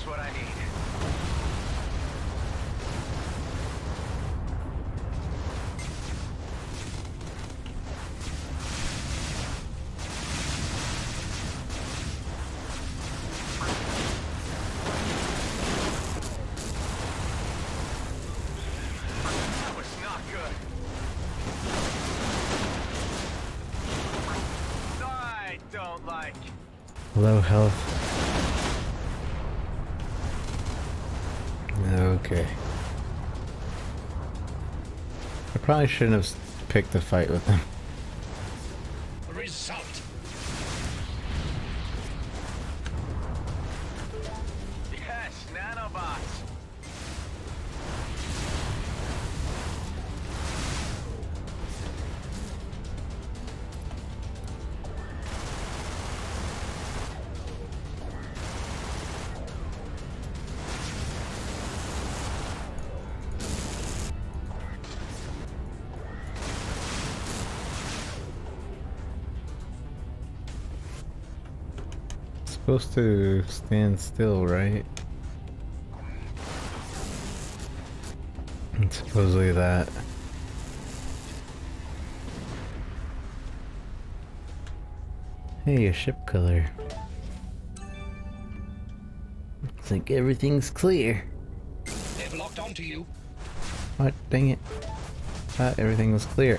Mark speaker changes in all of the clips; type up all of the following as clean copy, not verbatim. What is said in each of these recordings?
Speaker 1: Just what I need. That was not good. I don't like.
Speaker 2: Low health. Okay. I probably shouldn't have picked a fight with them.
Speaker 3: Result.
Speaker 1: Yes, nanobots.
Speaker 2: Supposed to stand still, right? And supposedly that. Hey, a ship color. Looks like everything's clear.
Speaker 3: They've locked onto you.
Speaker 2: What? Dang it. Thought everything was clear.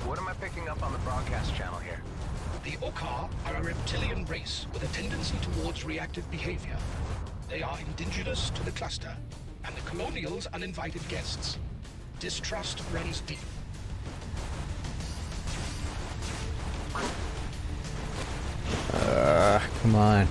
Speaker 1: What am I picking up on the broadcast channel here?
Speaker 3: The Okar are a reptilian race with a tendency towards reactive behavior. They are indigenous to the cluster, and the colonials uninvited guests. Distrust runs deep.
Speaker 2: Come on.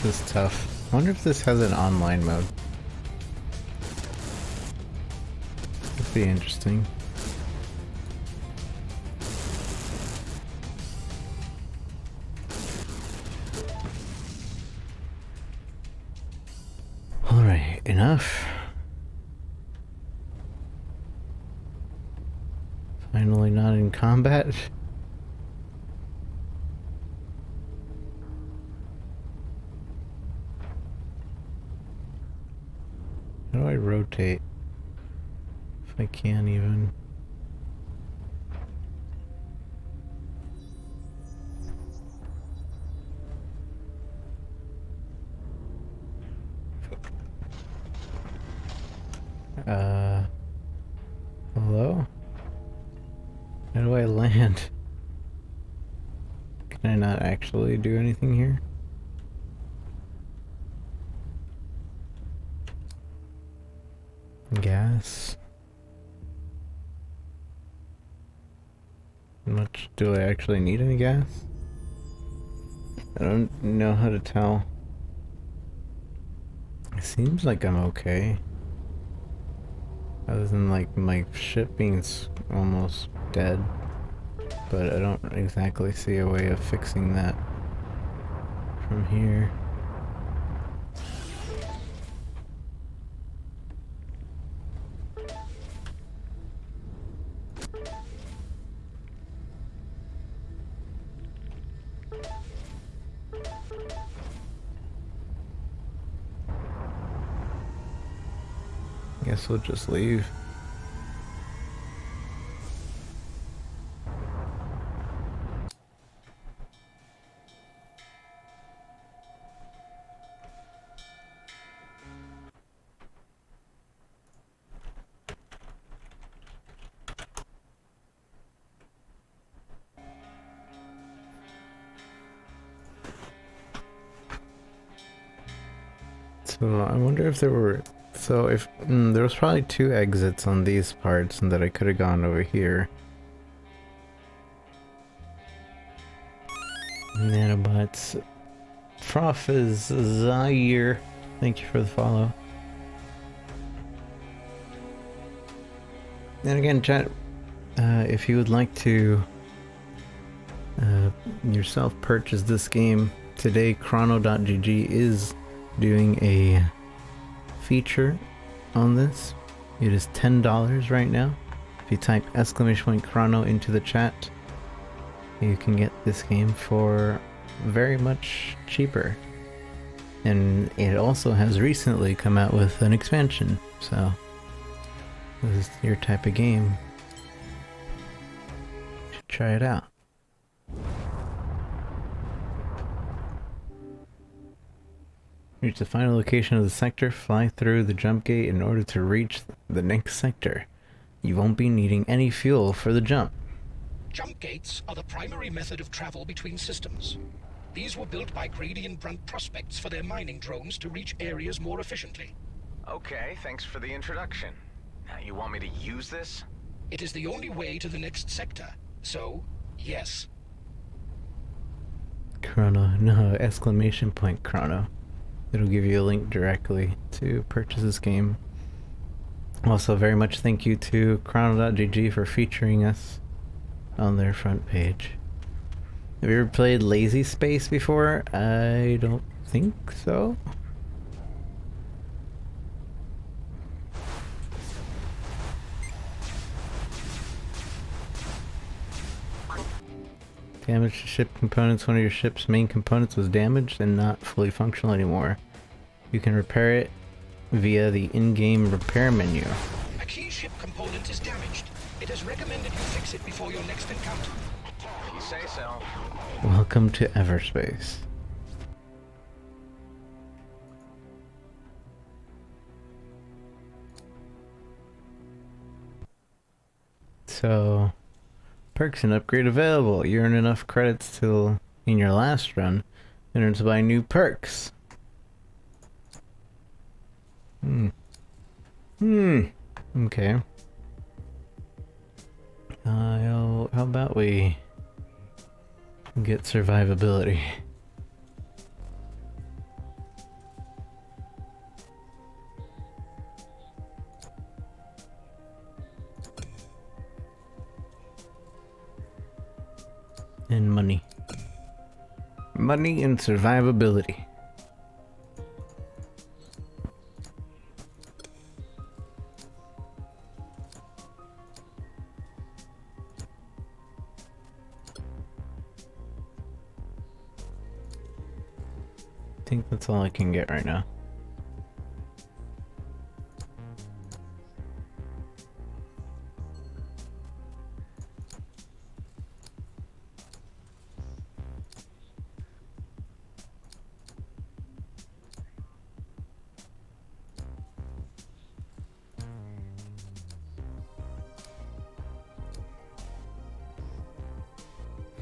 Speaker 2: This is tough. I wonder if this has an online mode. That'd be interesting. Alright, enough. Finally not in combat. How do I rotate? If I can even. Hello? How do I land? Can I not actually do anything here? Gas. How much do I actually need any gas? I don't know how to tell. It seems like I'm okay. Other than like my ship being almost dead. But I don't exactly see a way of fixing that from here. Guess we'll just leave. So I wonder if there were, so if there was probably two exits on these parts and that I could have gone over here. Nanobots. Prof is Zaire. Thank you for the follow. And again, chat, if you would like to yourself purchase this game, today chrono.gg is doing a feature on this. It is $10 right now. If you type !chrono into the chat, you can get this game for very much cheaper. And it also has recently come out with an expansion, so this is your type of game. You should try it out. Reach the final location of the sector, fly through the jump gate in order to reach the next sector. You won't be needing any fuel for the jump.
Speaker 3: Jump gates are the primary method of travel between systems. These were built by Grady and Brunt prospects for their mining drones to reach areas more efficiently.
Speaker 1: Okay, thanks for the introduction. Now you want me to use this?
Speaker 3: It is the only way to the next sector, so, yes.
Speaker 2: Chrono, no, exclamation point chrono. It'll give you a link directly to purchase this game. Also, very much thank you to chrono.gg for featuring us on their front page. Have you ever played Lazy Space before? I don't think so. Damaged to ship components. One of your ship's main components was damaged and not fully functional anymore. You can repair it via the in-game repair menu.
Speaker 3: A key ship component is damaged. It is recommended you fix it before your next encounter.
Speaker 1: If you say so.
Speaker 2: Welcome to Everspace. So, perks and upgrade available. You earn enough credits till in your last run in order to buy new perks. Okay. How about we get survivability? And money. Money and survivability. I think that's all I can get right now.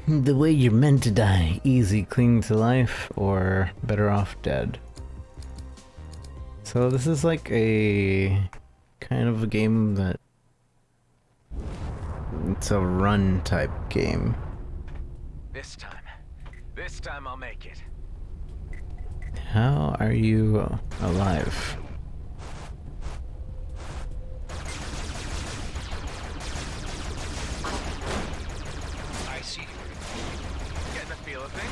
Speaker 2: The way you're meant to die. Easy, cling to life, or better off dead. So this is like a kind of a game that it's a run type game.
Speaker 1: This time I'll make it.
Speaker 2: How are you alive?
Speaker 3: I see.
Speaker 1: Getting the feel of things.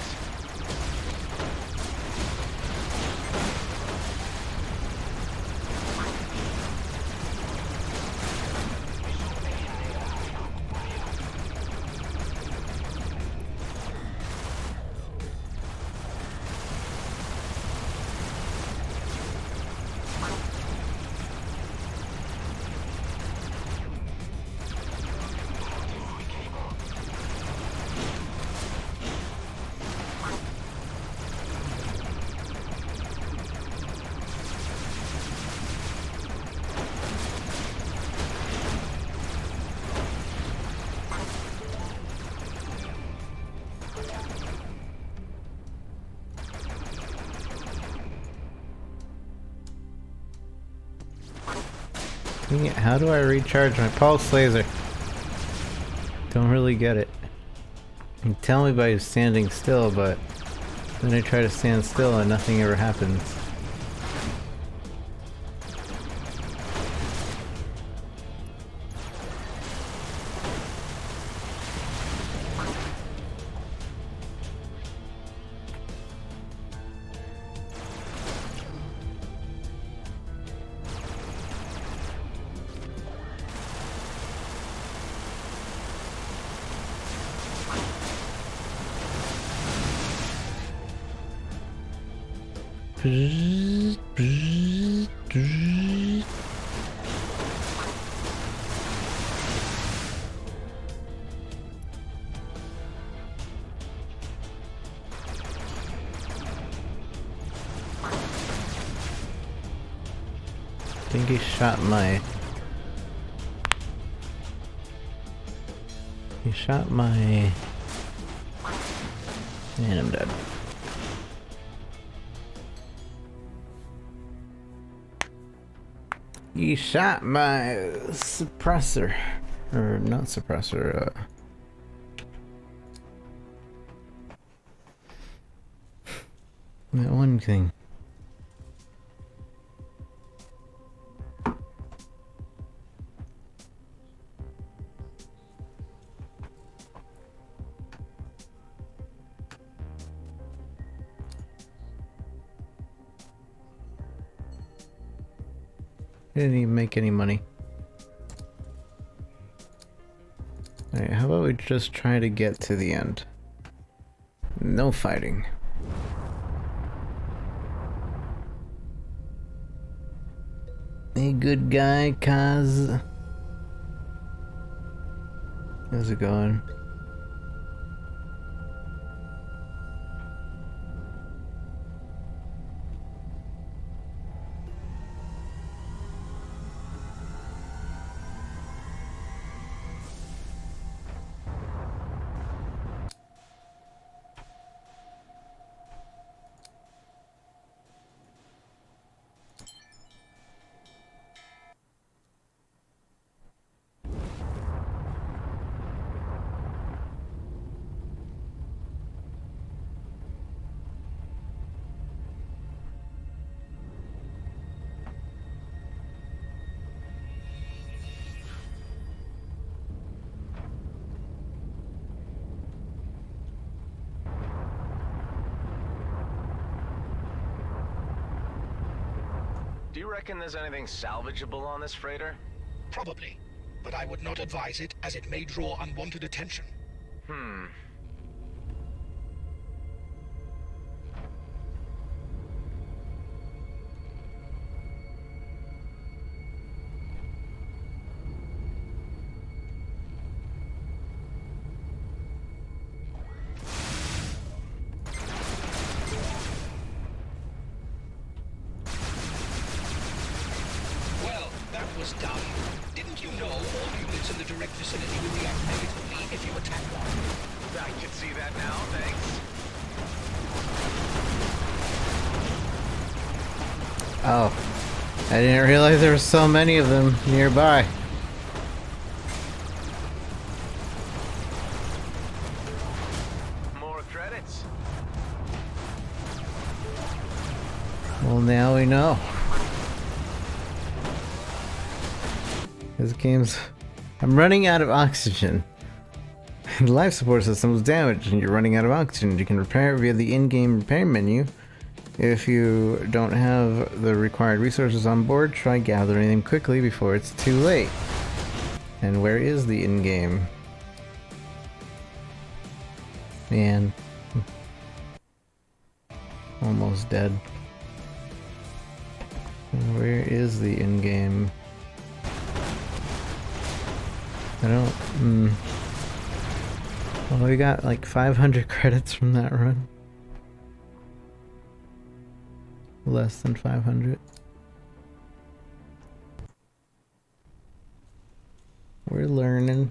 Speaker 2: How do I recharge my pulse laser? Don't really get it. You tell me by standing still, but then I try to stand still and nothing ever happens. I think he shot my... He shot my... And I'm dead. He shot my suppressor. Or not suppressor, that one thing. Didn't even make any money. Alright, how about we just try to get to the end? No fighting. Hey, good guy, Kaz. How's it going?
Speaker 1: Do you reckon there's anything salvageable on this freighter?
Speaker 3: Probably, but I would not advise it as it may draw unwanted attention. Well, that was dumb. Didn't you know all units in the direct vicinity will react negatively if you attack one?
Speaker 1: I can see that now, thanks.
Speaker 2: Oh, I didn't realize there were so many of them nearby.
Speaker 1: More credits.
Speaker 2: Well, now we know. This game's... I'm running out of oxygen. The life support system was damaged and you're running out of oxygen. You can repair it via the in-game repair menu. If you don't have the required resources on board, try gathering them quickly before it's too late. And where is the in-game? Man. Almost dead. Where is the in-game? I don't... Well, we got like 500 credits from that run. Less than 500. We're learning.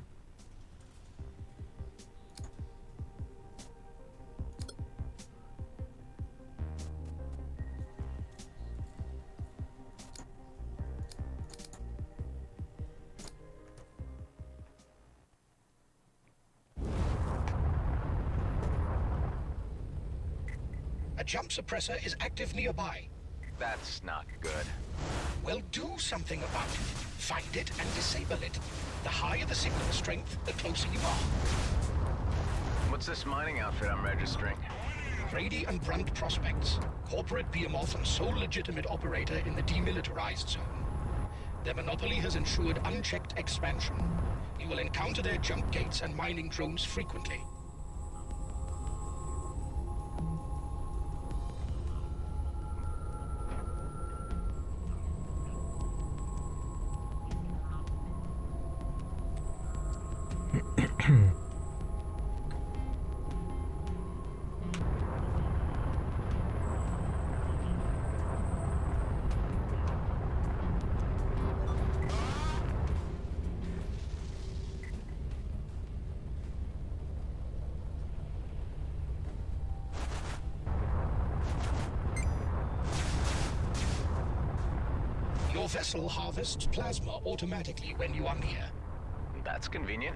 Speaker 3: jump suppressor is active nearby.
Speaker 1: That's not good.
Speaker 3: Well, do something about it. Find it and disable it. The higher the signal strength, the closer you are.
Speaker 1: What's this mining outfit I'm registering?
Speaker 3: Brady and Brunt Prospects, corporate behemoth and sole legitimate operator in the demilitarized zone. Their monopoly has ensured unchecked expansion. You will encounter their jump gates and mining drones frequently. Your vessel harvests plasma automatically when you are near.
Speaker 1: That's convenient.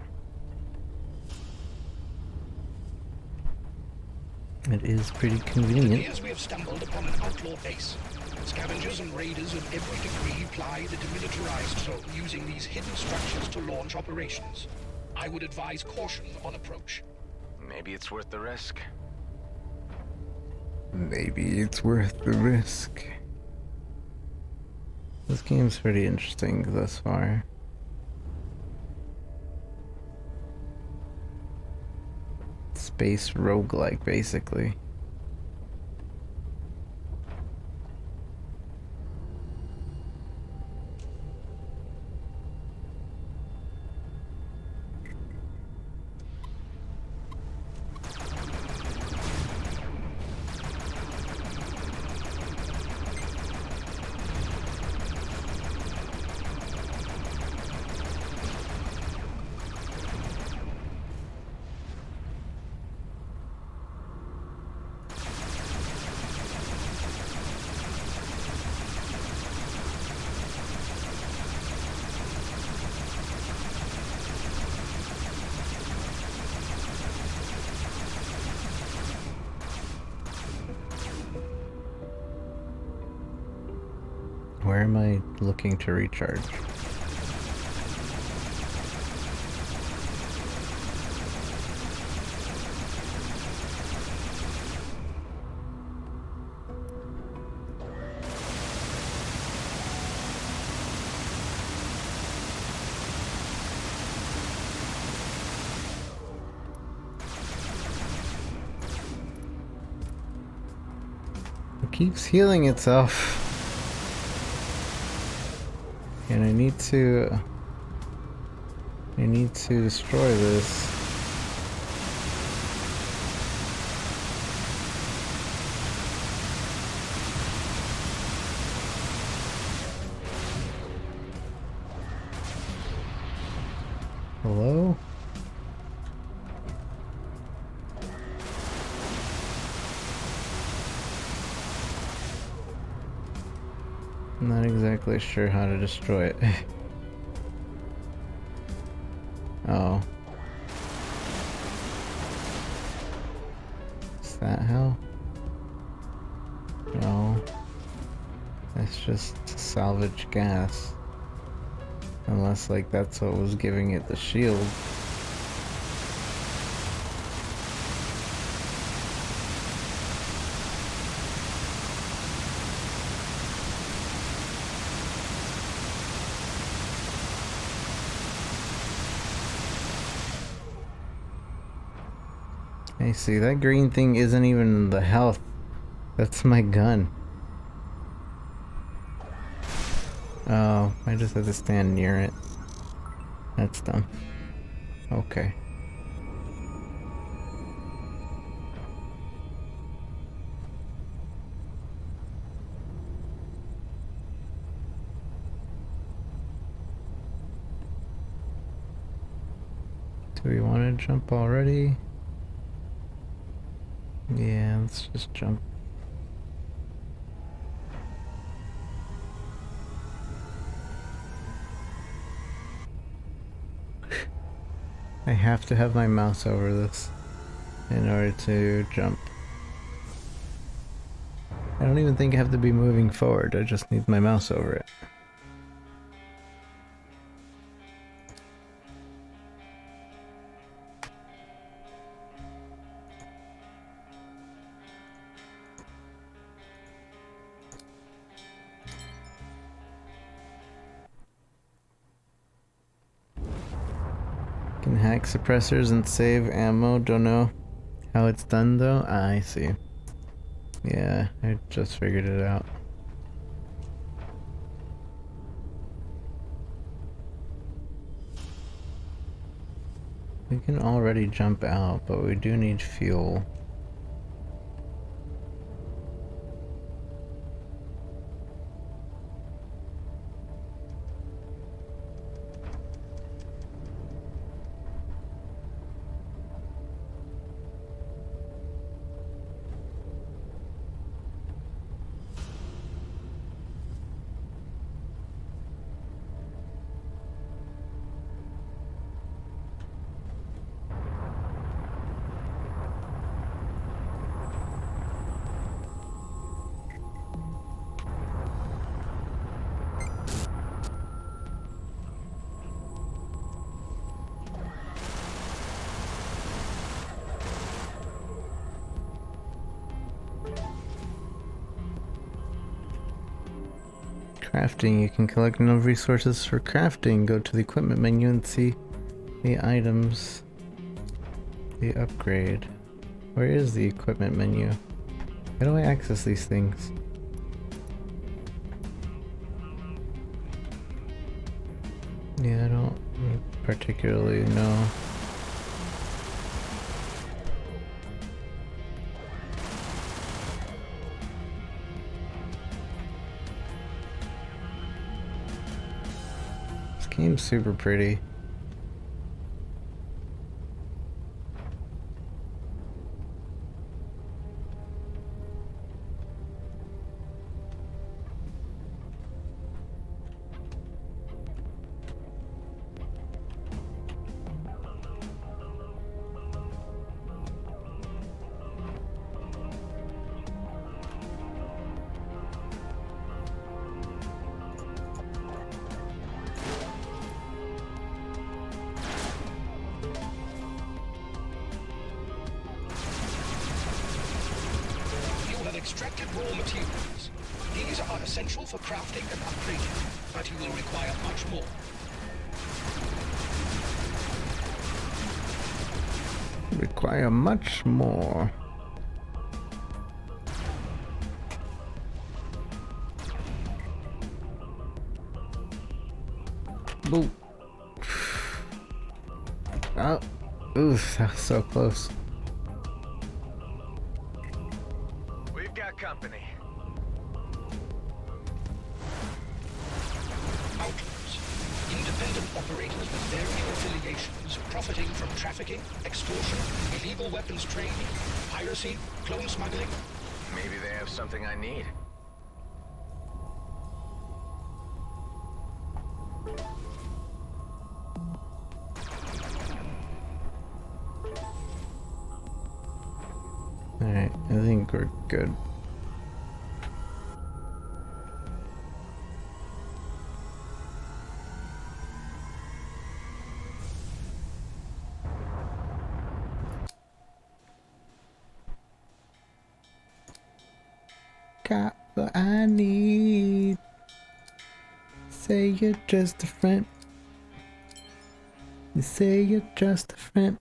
Speaker 2: It is pretty
Speaker 3: It
Speaker 2: convenient.
Speaker 3: appears we have stumbled upon an outlaw base. Scavengers and raiders of every degree ply the demilitarized zone using these hidden structures to launch operations. I would advise caution on approach.
Speaker 1: Maybe it's worth the risk.
Speaker 2: Maybe it's worth the risk. This game's pretty interesting thus far. Space roguelike, basically. Where am I looking to recharge? It keeps healing itself. And I need to destroy this. Hello? I'm not exactly sure how to destroy it. Oh. Is that how? No. That's just salvage gas. Unless, like, that's what was giving it the shield. Hey, see, that green thing isn't even the health. That's my gun. Oh, I just have to stand near it. That's dumb. Okay. Do we want to jump already? Yeah, let's just jump. I have to have my mouse over this in order to jump. I don't even think I have to be moving forward, I just need my mouse over it. Can hack suppressors and save ammo, don't know how it's done though. I see. Yeah, I just figured it out. We can already jump out, but we do need fuel. Crafting, you can collect enough resources for crafting. Go to the equipment menu and see the items. The upgrade. Where is the equipment menu? How do I access these things? Yeah, I don't particularly know. This game's super pretty.
Speaker 3: Extracted raw materials. These are essential for crafting and upgrading, but you will require much more.
Speaker 2: Require much more. Boop. Oh, oof, that was so close.
Speaker 1: Company.
Speaker 3: Outlaws. Independent operators with varying affiliations, profiting from trafficking, extortion, illegal weapons trade, piracy, clone smuggling.
Speaker 1: Maybe they have something I need.
Speaker 2: Alright, I think we're good. Got what I need. Say you're just a friend. You say you're just a friend.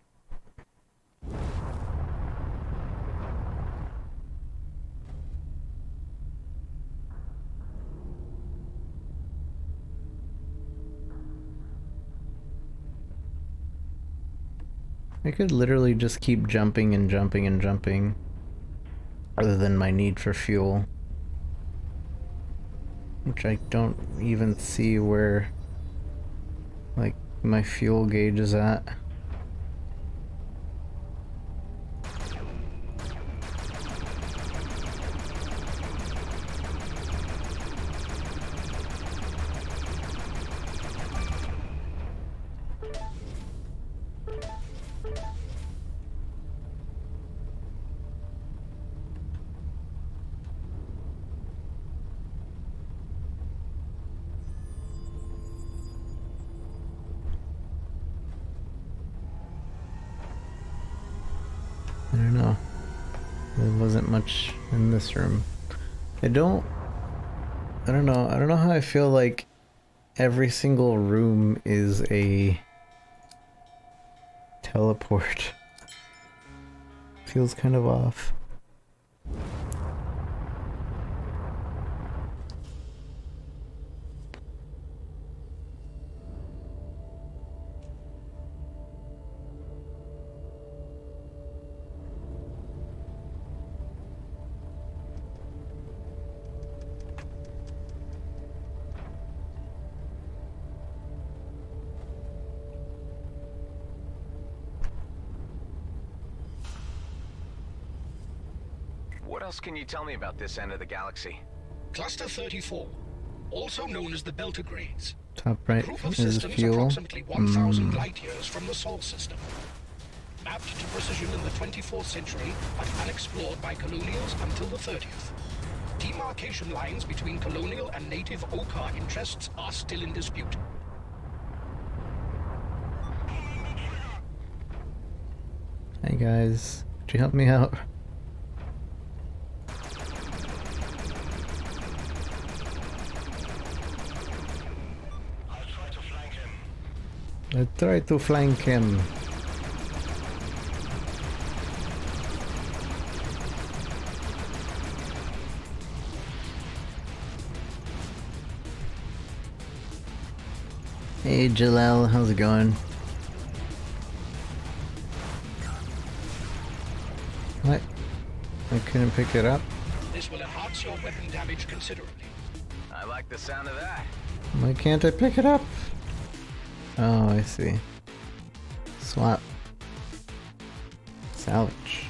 Speaker 2: I could literally just keep jumping and jumping and jumping, other than my need for fuel. Which I don't even see where, like, my fuel gauge is at. I don't know. There wasn't much in this room. I don't know. I don't know how I feel like every single room is a teleport. Feels kind of off.
Speaker 1: What else can you tell me about this end of the galaxy?
Speaker 3: Cluster 34, also known as the Beltagrades.
Speaker 2: Top right
Speaker 3: Group of
Speaker 2: is
Speaker 3: systems
Speaker 2: fuel.
Speaker 3: approximately 1,000 light years from the Sol system. Mapped to precision in the 24th century, but unexplored by colonials until the 30th. Demarcation lines between colonial and native Okar interests are still in dispute.
Speaker 2: Hey guys, could you help me out? I try to flank him. Hey Jalel, how's it going? What? I couldn't pick it up?
Speaker 3: This will enhance your weapon damage considerably.
Speaker 1: I like the sound of that.
Speaker 2: Why can't I pick it up? Oh, I see. Swap. Salvage.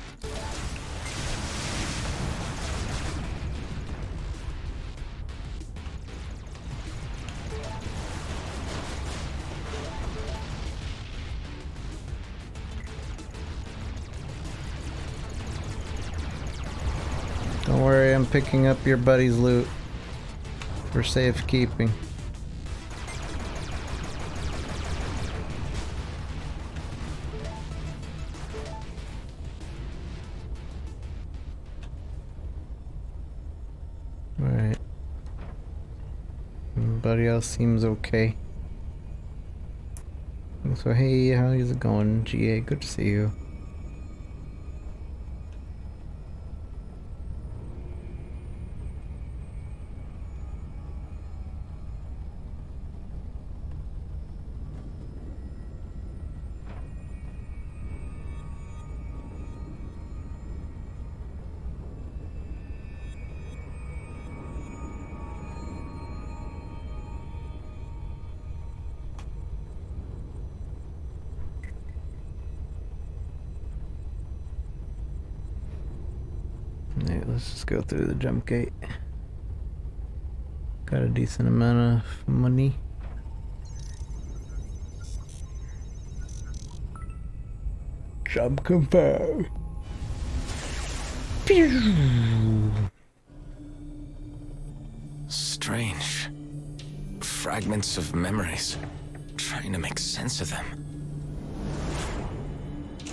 Speaker 2: Don't worry, I'm picking up your buddy's loot for safekeeping. Alright. Everybody else seems okay. So hey, how's it going, GA? Good to see you. Alright, let's just go through the jump gate. Got a decent amount of money. Jump confirmed.
Speaker 1: Strange. Fragments of memories. Trying to make sense of them.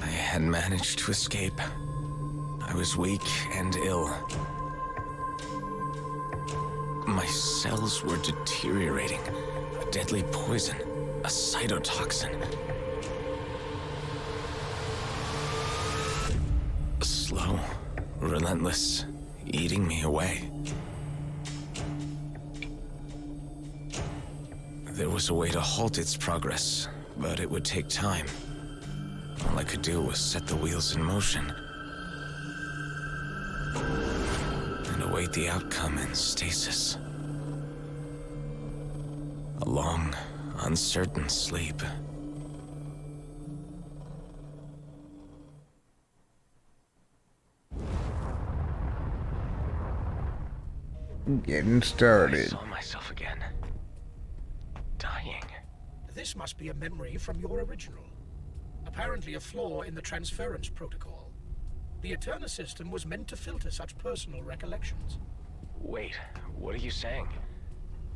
Speaker 1: I had managed to escape. I was weak and ill. My cells were deteriorating. A deadly poison. A cytotoxin. Slow. Relentless. Eating me away. There was a way to halt its progress, but it would take time. All I could do was set the wheels in motion. And await the outcome in stasis. A long, uncertain sleep.
Speaker 2: Getting
Speaker 1: I
Speaker 2: started.
Speaker 1: saw myself again. Dying.
Speaker 3: This must be a memory from your original. Apparently a flaw in the transference protocol. The Eterna system was meant to filter such personal recollections.
Speaker 1: Wait, what are you saying?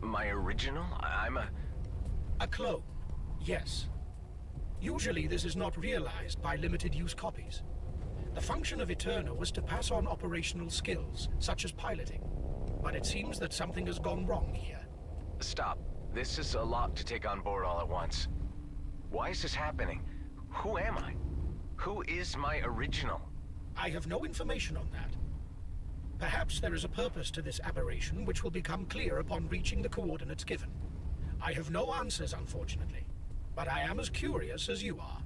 Speaker 1: My original? I'm a...
Speaker 3: A clone, yes. Usually this is not realized by limited use copies. The function of Eterna was to pass on operational skills, such as piloting. But it seems that something has gone wrong here.
Speaker 1: Stop. This is a lot to take on board all at once. Why is this happening? Who am I? Who is my original?
Speaker 3: I have no information on that. Perhaps there is a purpose to this aberration which will become clear upon reaching the coordinates given. I have no answers, unfortunately, but I am as curious as you are.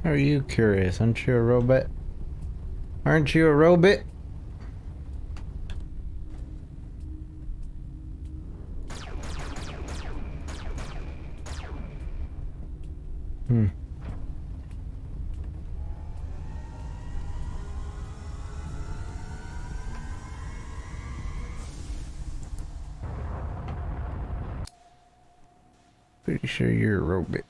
Speaker 2: Are you curious? Aren't you a robot? Aren't you a robot? Pretty sure you're a robot.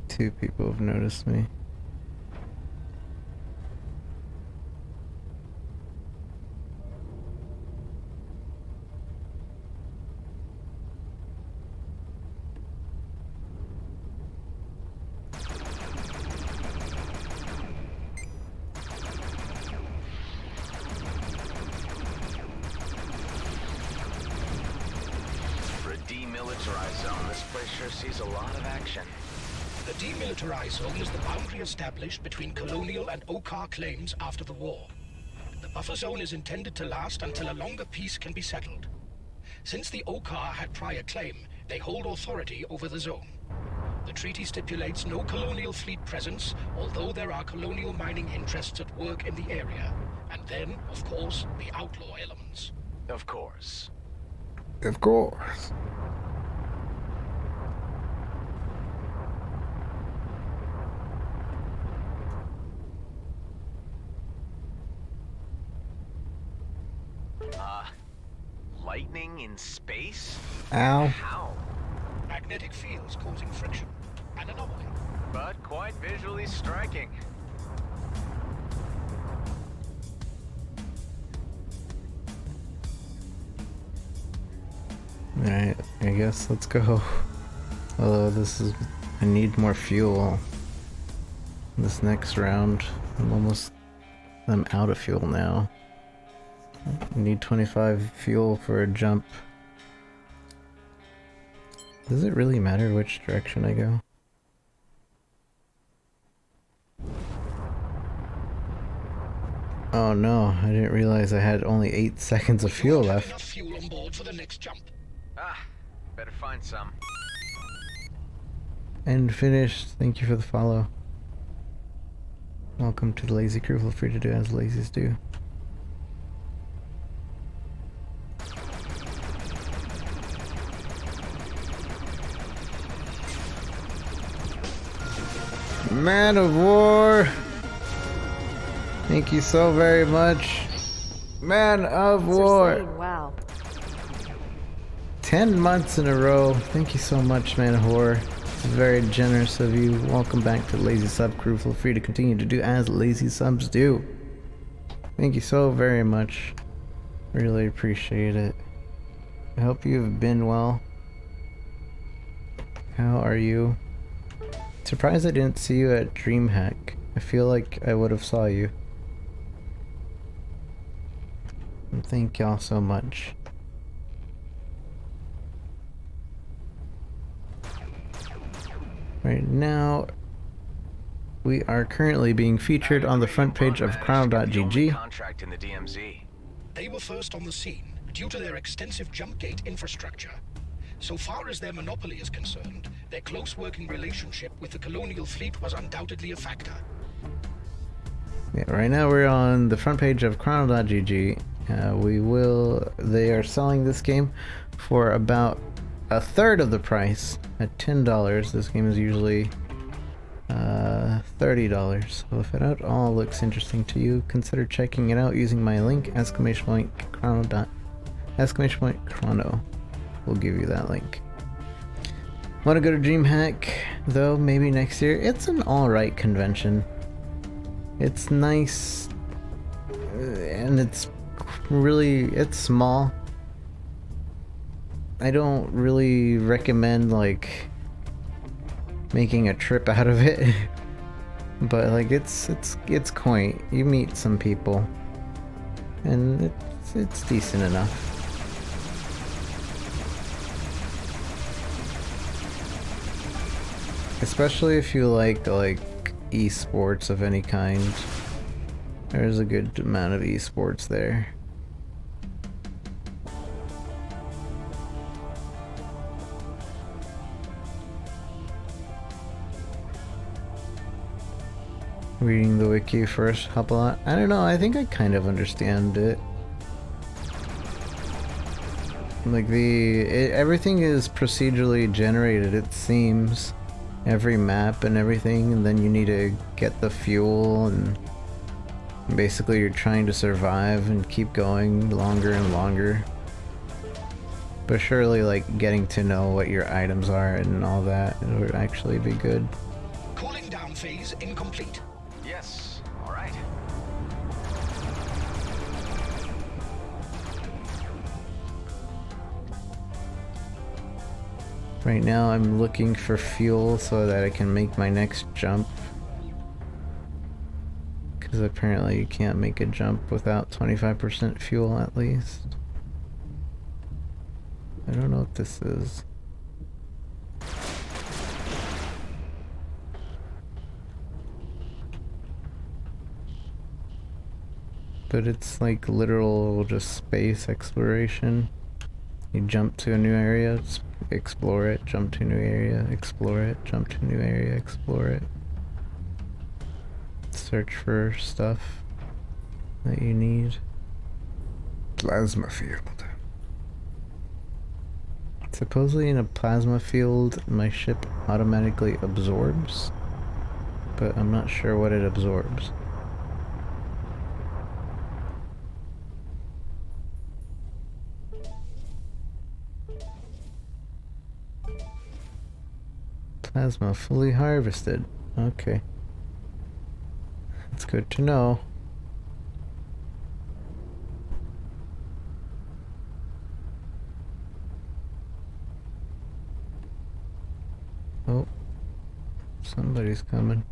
Speaker 2: Two people have noticed me.
Speaker 1: For a demilitarized zone, this place sure sees a lot of action.
Speaker 3: The demilitarized zone is the boundary established between colonial and Okar claims after the war. The buffer zone is intended to last until a longer peace can be settled. Since the Okar had prior claim, they hold authority over the zone. The treaty stipulates no colonial fleet presence, although there are colonial mining interests at work in the area. And then, of course, the outlaw elements.
Speaker 1: Of course.
Speaker 2: Of course.
Speaker 1: Lightning in space?
Speaker 2: Ow.
Speaker 1: How?
Speaker 3: Magnetic fields causing friction. An anomaly.
Speaker 1: But quite visually striking.
Speaker 2: Alright, I guess let's go. Although I need more fuel. This next round, I'm out of fuel now. I need 25 fuel for a jump. Does it really matter which direction I go? Oh no, I didn't realize I had only 8 seconds of fuel left.
Speaker 3: Enough fuel on board for the next jump.
Speaker 1: Better find some.
Speaker 2: And finished. Thank you for the follow. Welcome to the Lazy Crew. Feel free to do as lazies do. Man of War! Thank you so very much. Man of War!
Speaker 4: Wow.
Speaker 2: 10 months in a row. Thank you so much, Man of War. It's very generous of you. Welcome back to the Lazy Sub Crew. Feel free to continue to do as lazy subs do. Thank you so very much. Really appreciate it. I hope you have been well. How are you? Surprised I didn't see you at DreamHack. I feel like I would have saw you. And thank y'all so much. Right now, we are currently being featured on the front page of Chrono.gg.
Speaker 1: Contract in the DMZ.
Speaker 3: They were first on the scene due to their extensive jump gate infrastructure. So far as their monopoly is concerned, their close working relationship with the colonial fleet was undoubtedly a factor.
Speaker 2: Yeah, right now we're on the front page of Chrono.gg. They are selling this game for about a third of the price at $10. This game is usually $30. So if it at all looks interesting to you, consider checking it out using my link, !Chrono. We'll give you that link. Want to go to DreamHack though? Maybe next year. It's an alright convention. It's nice. and it's small. I don't really recommend like making a trip out of it. But like it's quaint. You meet some people, and it's decent enough. Especially if you like esports of any kind. There's a good amount of esports there. Reading the wiki first help a lot. I don't know, I think I kind of understand it. Like everything is procedurally generated, it seems. Every map and everything, and then you need to get the fuel, and basically you're trying to survive and keep going longer and longer. But surely like getting to know what your items are and all that would actually be good.
Speaker 3: Cooling down phase incomplete.
Speaker 1: Yes, all right.
Speaker 2: Right now I'm looking for fuel so that I can make my next jump. Because apparently you can't make a jump without 25% fuel at least. I don't know what this is. But it's like literal just space exploration. You jump to a new area, explore it, jump to a new area, explore it, jump to a new area, explore it. Search for stuff that you need. Plasma field. Supposedly in a plasma field, my ship automatically absorbs, but I'm not sure what it absorbs. Plasma fully harvested. Okay. That's good to know. Oh. Somebody's coming.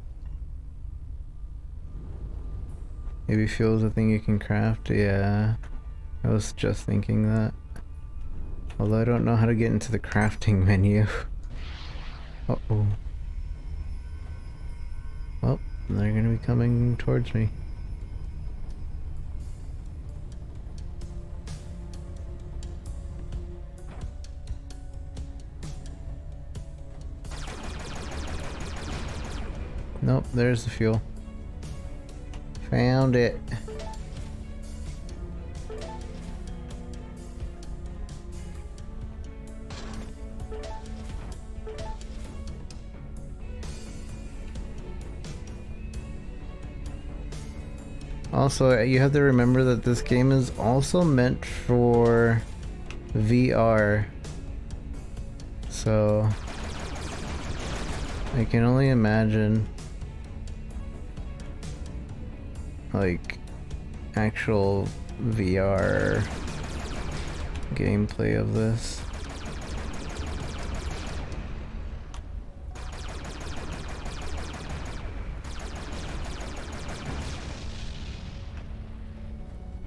Speaker 2: Maybe fuel's a thing you can craft? Yeah. I was just thinking that. Although I don't know how to get into the crafting menu. Uh-oh. Well, they're gonna be coming towards me. Nope, there's the fuel. Found it. Also, you have to remember that this game is also meant for VR. So I can only imagine like actual VR gameplay of this.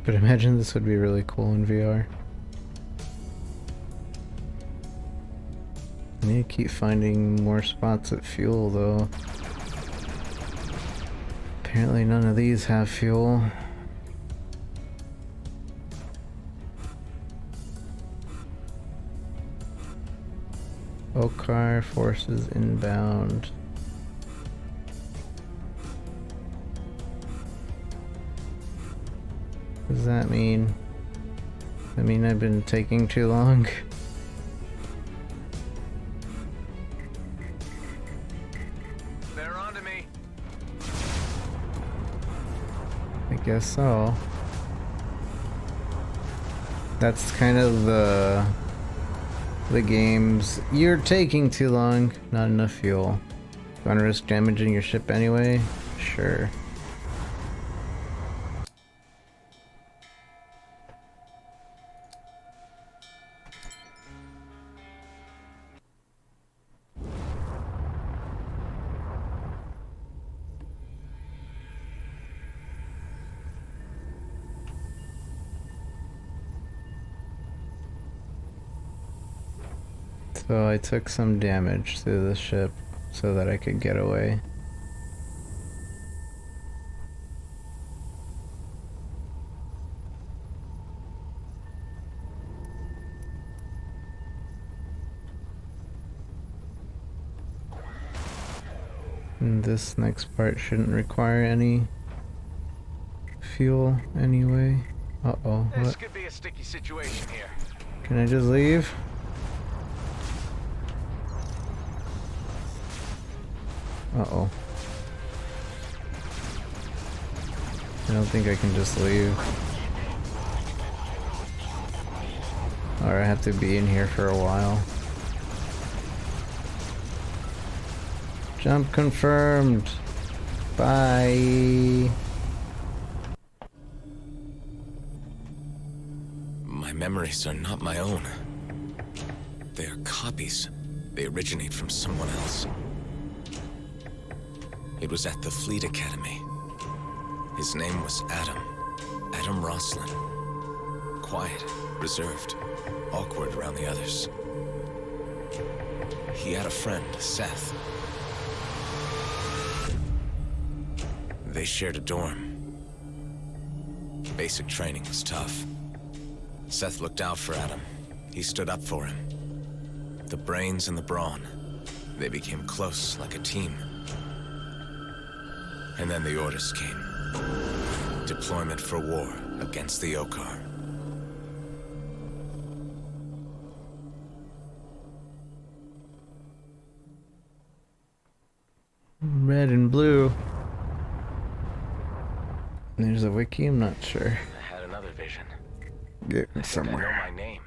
Speaker 2: But imagine this would be really cool in VR. I need to keep finding more spots at fuel though. Apparently none of these have fuel. Okar forces inbound. What does that mean? I mean I've been taking too long.
Speaker 1: They're onto me.
Speaker 2: I guess so. That's kind of the game's "you're taking too long, not enough fuel. Gonna risk damaging your ship anyway? Sure. So I took some damage to the ship so that I could get away. And this next part shouldn't require any fuel anyway. Uh-oh.
Speaker 1: This
Speaker 2: What?
Speaker 1: could be a sticky situation here.
Speaker 2: Can I just leave? Uh-oh. I don't think I can just leave. Or I have to be in here for a while. Jump confirmed. Bye.
Speaker 1: My memories are not my own. They are copies. They originate from someone else. It was at the Fleet Academy. His name was Adam. Adam Roslin. Quiet, reserved, awkward around the others. He had a friend, Seth. They shared a dorm. Basic training was tough. Seth looked out for Adam. He stood up for him. The brains and the brawn. They became close, like a team. And then the orders came. Deployment for war against the Okar.
Speaker 2: Red and blue. There's a wiki, I'm not sure.
Speaker 1: I had another vision.
Speaker 2: Yeah,
Speaker 1: I
Speaker 2: somewhere.
Speaker 1: know my name.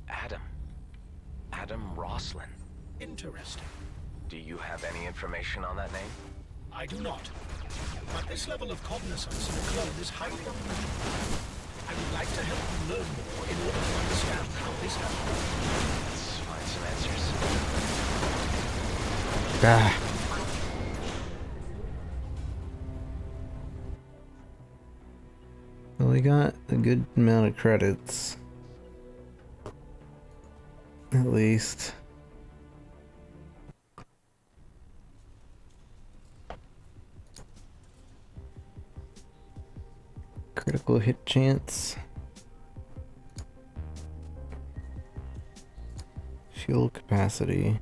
Speaker 1: Adam. Adam Roslin.
Speaker 3: Interesting.
Speaker 1: Do you have any information on that name?
Speaker 3: I do not. But this level of cognizance in a clone is highly unusual. I would like to help you learn more in order to understand how this happened.
Speaker 1: Let's find some answers.
Speaker 2: Ah. Well, we got a good amount of credits. At least. Critical hit chance. Fuel capacity.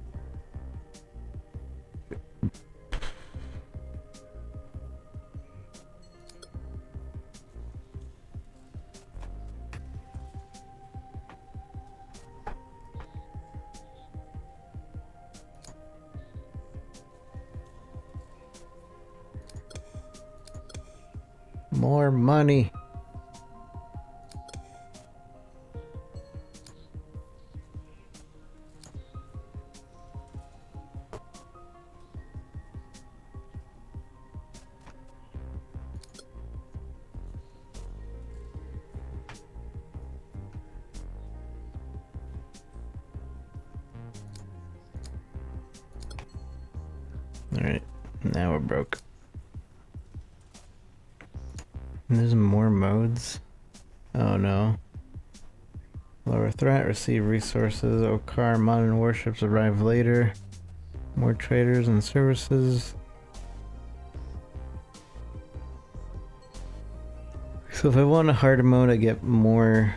Speaker 2: More money. Alright, now we're broke. There's more modes. Oh no. Lower threat, receive resources. Okar modern warships arrive later. More traders and services. So if I want a harder mode, I get more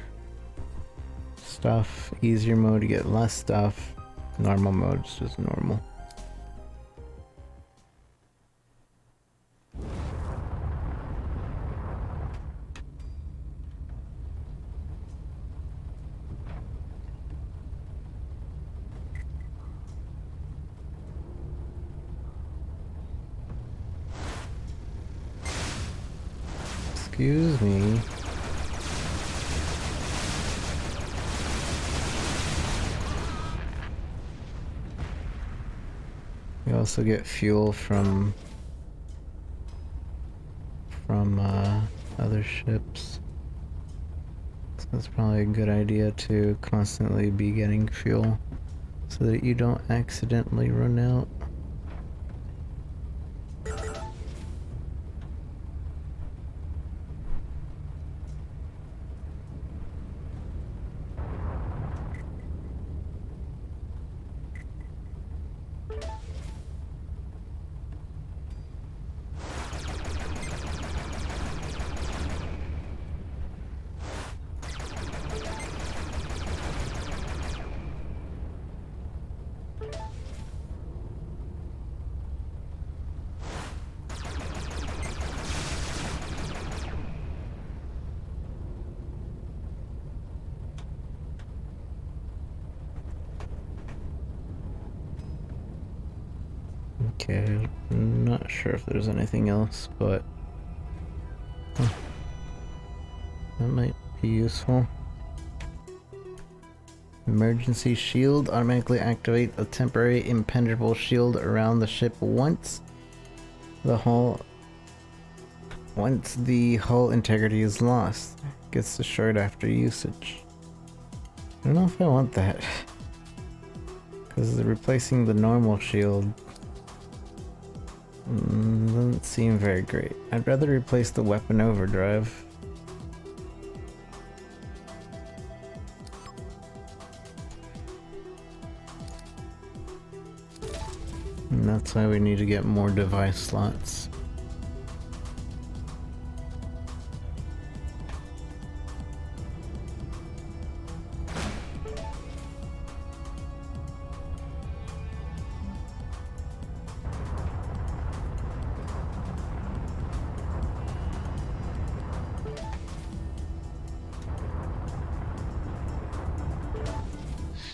Speaker 2: stuff. Easier mode, you get less stuff. Normal mode is just normal. Excuse me. We also get fuel from other ships. So that's probably a good idea to constantly be getting fuel so that you don't accidentally run out. Okay, I'm not sure if there's anything else, but huh, that might be useful. Emergency shield. Automatically activate a temporary impenetrable shield around the ship once the hull integrity is lost. Gets destroyed after usage. I don't know if I want that. Because replacing the normal shield doesn't seem very great. I'd rather replace the weapon overdrive. And that's why we need to get more device slots.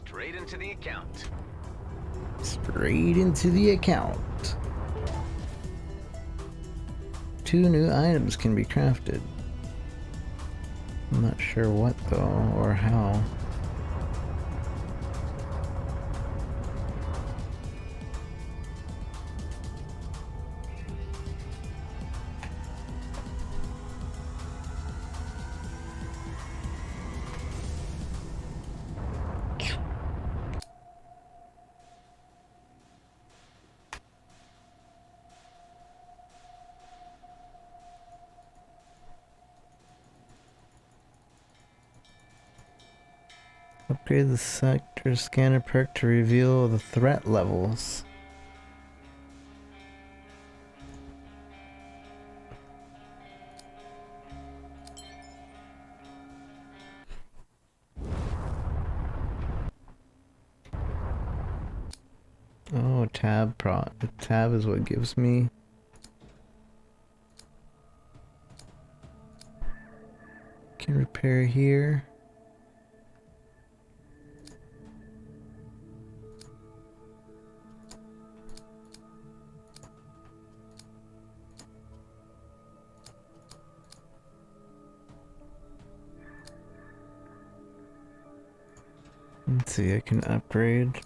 Speaker 1: Straight into the account.
Speaker 2: Straight into the account. 2 new items can be crafted. I'm not sure what though, or how. Upgrade the sector scanner perk to reveal the threat levels. Oh, the tab is what gives me. Can repair here. Let's see, I can upgrade.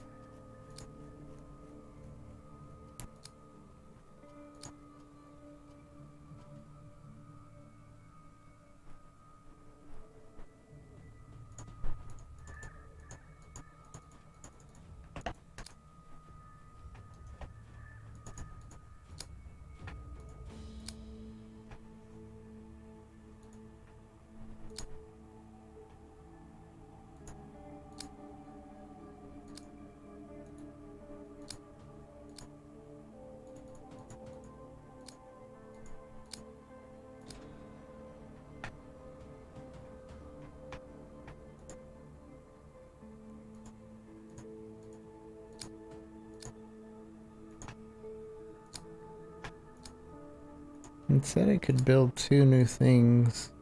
Speaker 2: It said I could build 2 new things,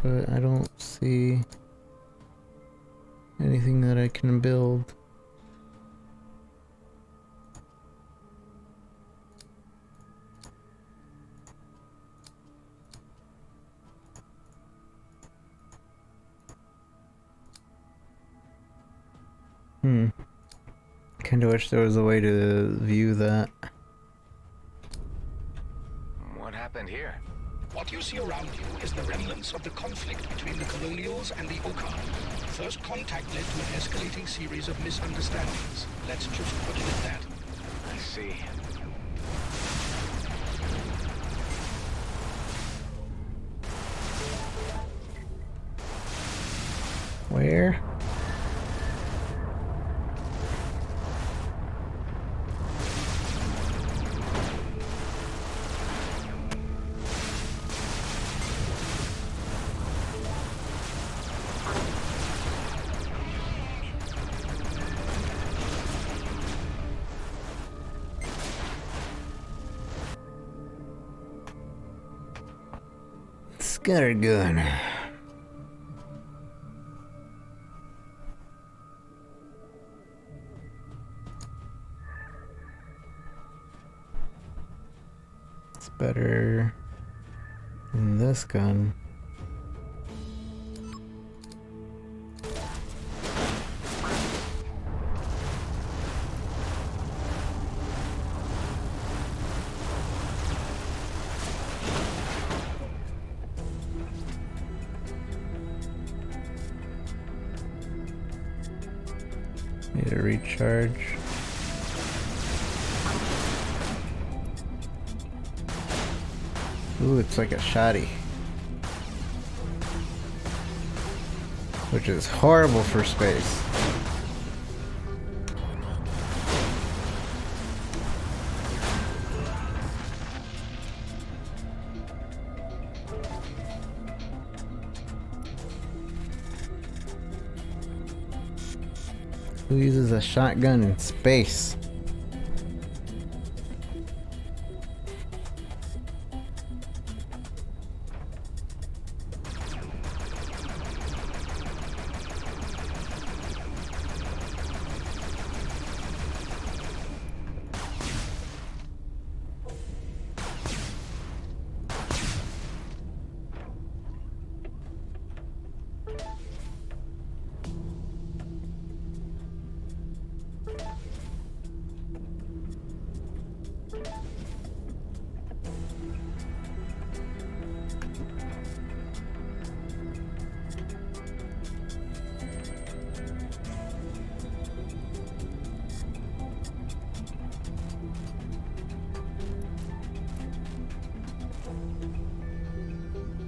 Speaker 2: but I don't see anything that I can build. Kinda wish there was a way to view that.
Speaker 1: What happened here?
Speaker 3: What you see around you is the remnants of the conflict between the Colonials and the Oka. First contact led to an escalating series of misunderstandings. Let's just put it at that.
Speaker 1: I see.
Speaker 2: Where? Scattergun. And this gun. Need a recharge. Ooh, it's like a shotty. Which is horrible for space. Who uses a shotgun in space?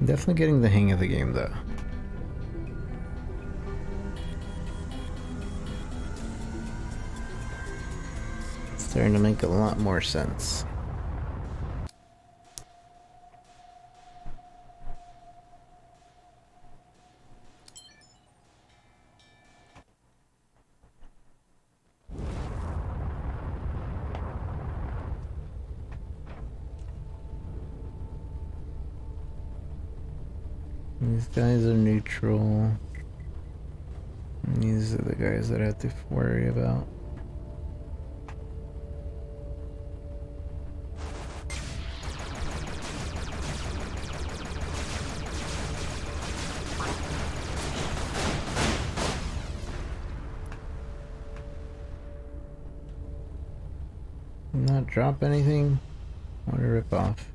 Speaker 2: I'm definitely getting the hang of the game though. It's starting to make a lot more sense. These guys are neutral. And these are the guys that I have to worry about. Not drop anything. I want to rip off.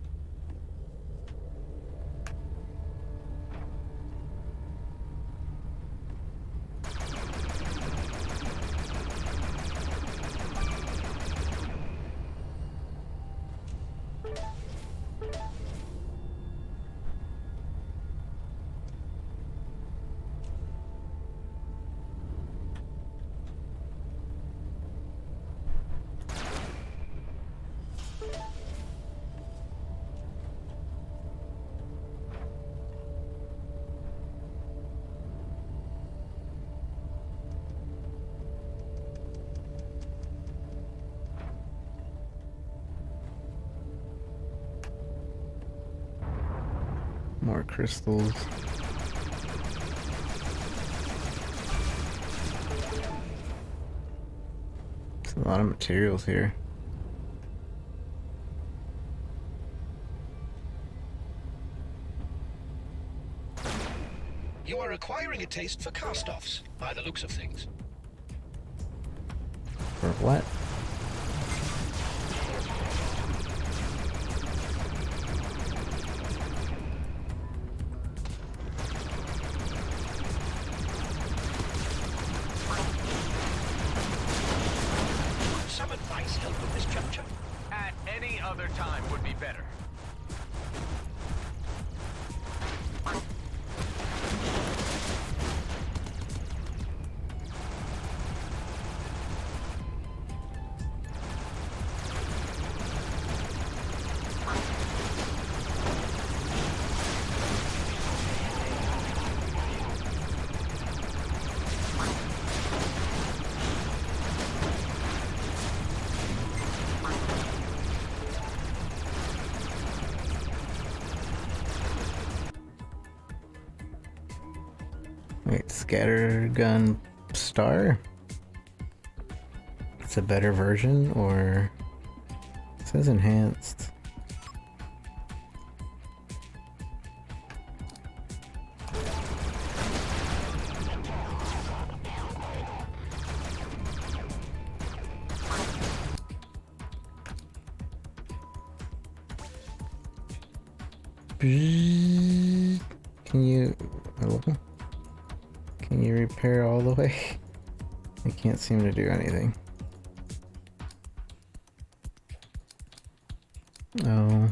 Speaker 2: More crystals. There's a lot of materials here.
Speaker 3: You are acquiring a taste for cast-offs, by the looks of things.
Speaker 2: For what?
Speaker 3: Some advice help at this juncture?
Speaker 4: At any other time would be better.
Speaker 2: Wait, scattergun star? It's a better version, or it says enhanced. Can you... Hello? Can you repair all the way? I can't seem to do anything. Oh.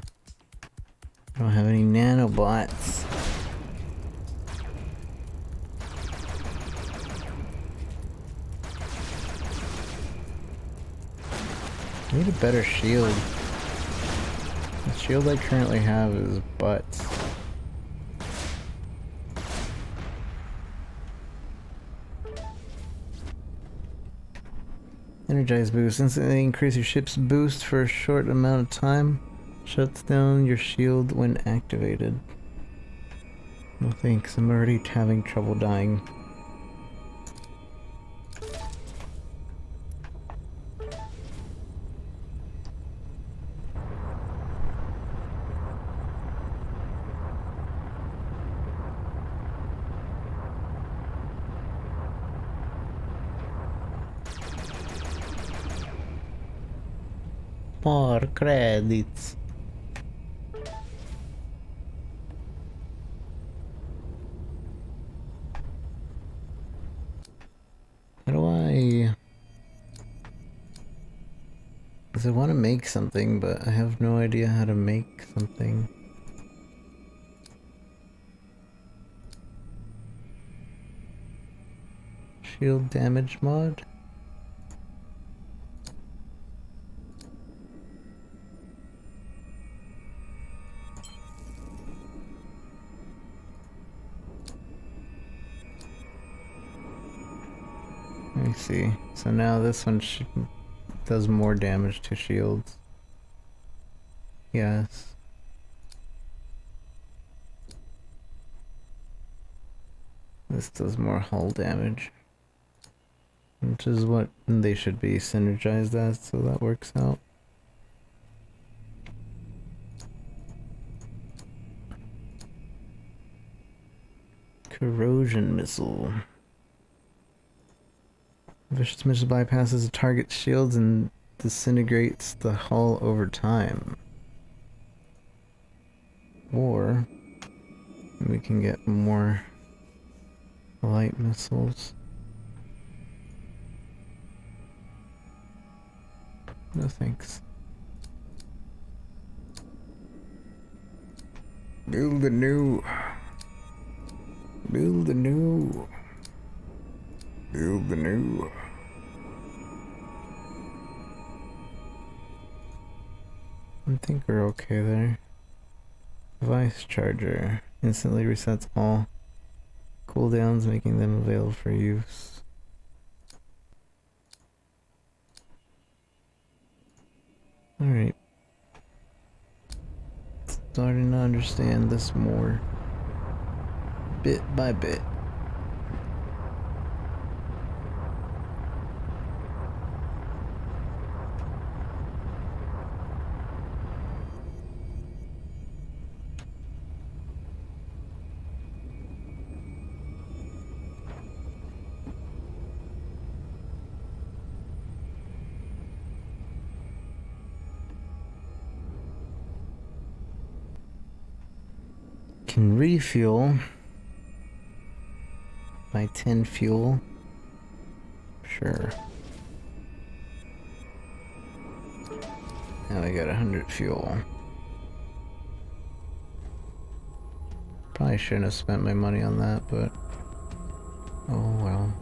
Speaker 2: I don't have any nanobots. I need a better shield. The shield I currently have is butts. Energize boost. Instantly increase your ship's boost for a short amount of time. Shuts down your shield when activated. No thanks, I'm already having trouble dying. More credits. How do I... Because I want to make something, but I have no idea how to make something. Shield damage mod? Let me see. So now this one does more damage to shields. Yes. This does more hull damage. Which is what they should be synergized as, so that works out. Corrosion missile. Vicious missile bypasses a target's shields and disintegrates the hull over time. Or we can get more light missiles. No thanks. Build a new. Build a new. Build the new. I think we're okay there. Device charger instantly resets all cooldowns, making them available for use. Alright. Starting to understand this more. Bit by bit. Can refuel my 10 fuel. Sure. Now I got 100 fuel. Probably shouldn't have spent my money on that, but oh well.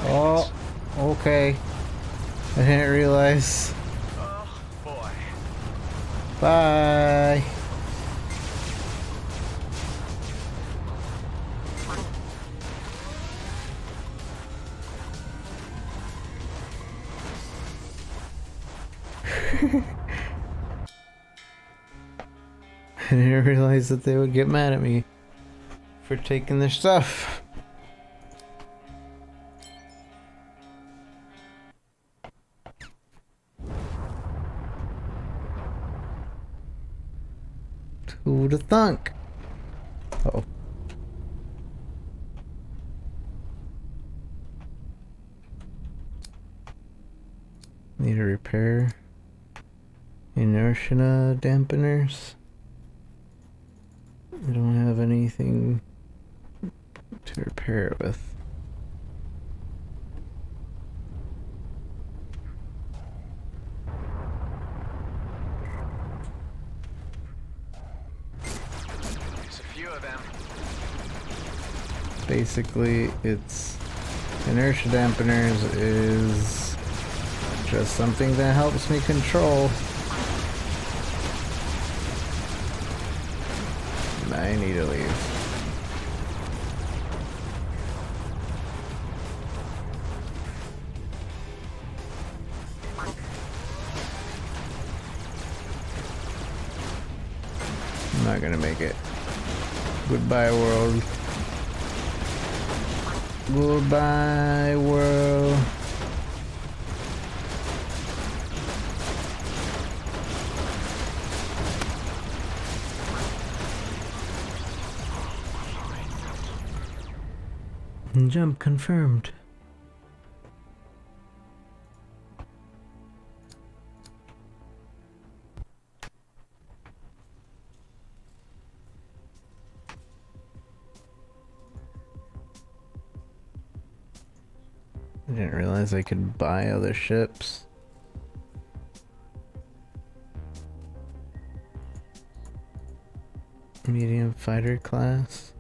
Speaker 2: Oh, okay. I didn't realize.
Speaker 4: Oh, boy.
Speaker 2: Bye. I didn't realize that they would get mad at me for taking their stuff. Who'd have thunk? Oh. Need to repair inertia dampeners. I don't have anything to repair it with.
Speaker 4: There's a few of them.
Speaker 2: Basically, it's inertia dampeners is just something that helps me control. I need to leave. I'm not gonna make it. Goodbye, world. Goodbye, world. Jump confirmed. I didn't realize I could buy other ships. Medium fighter class.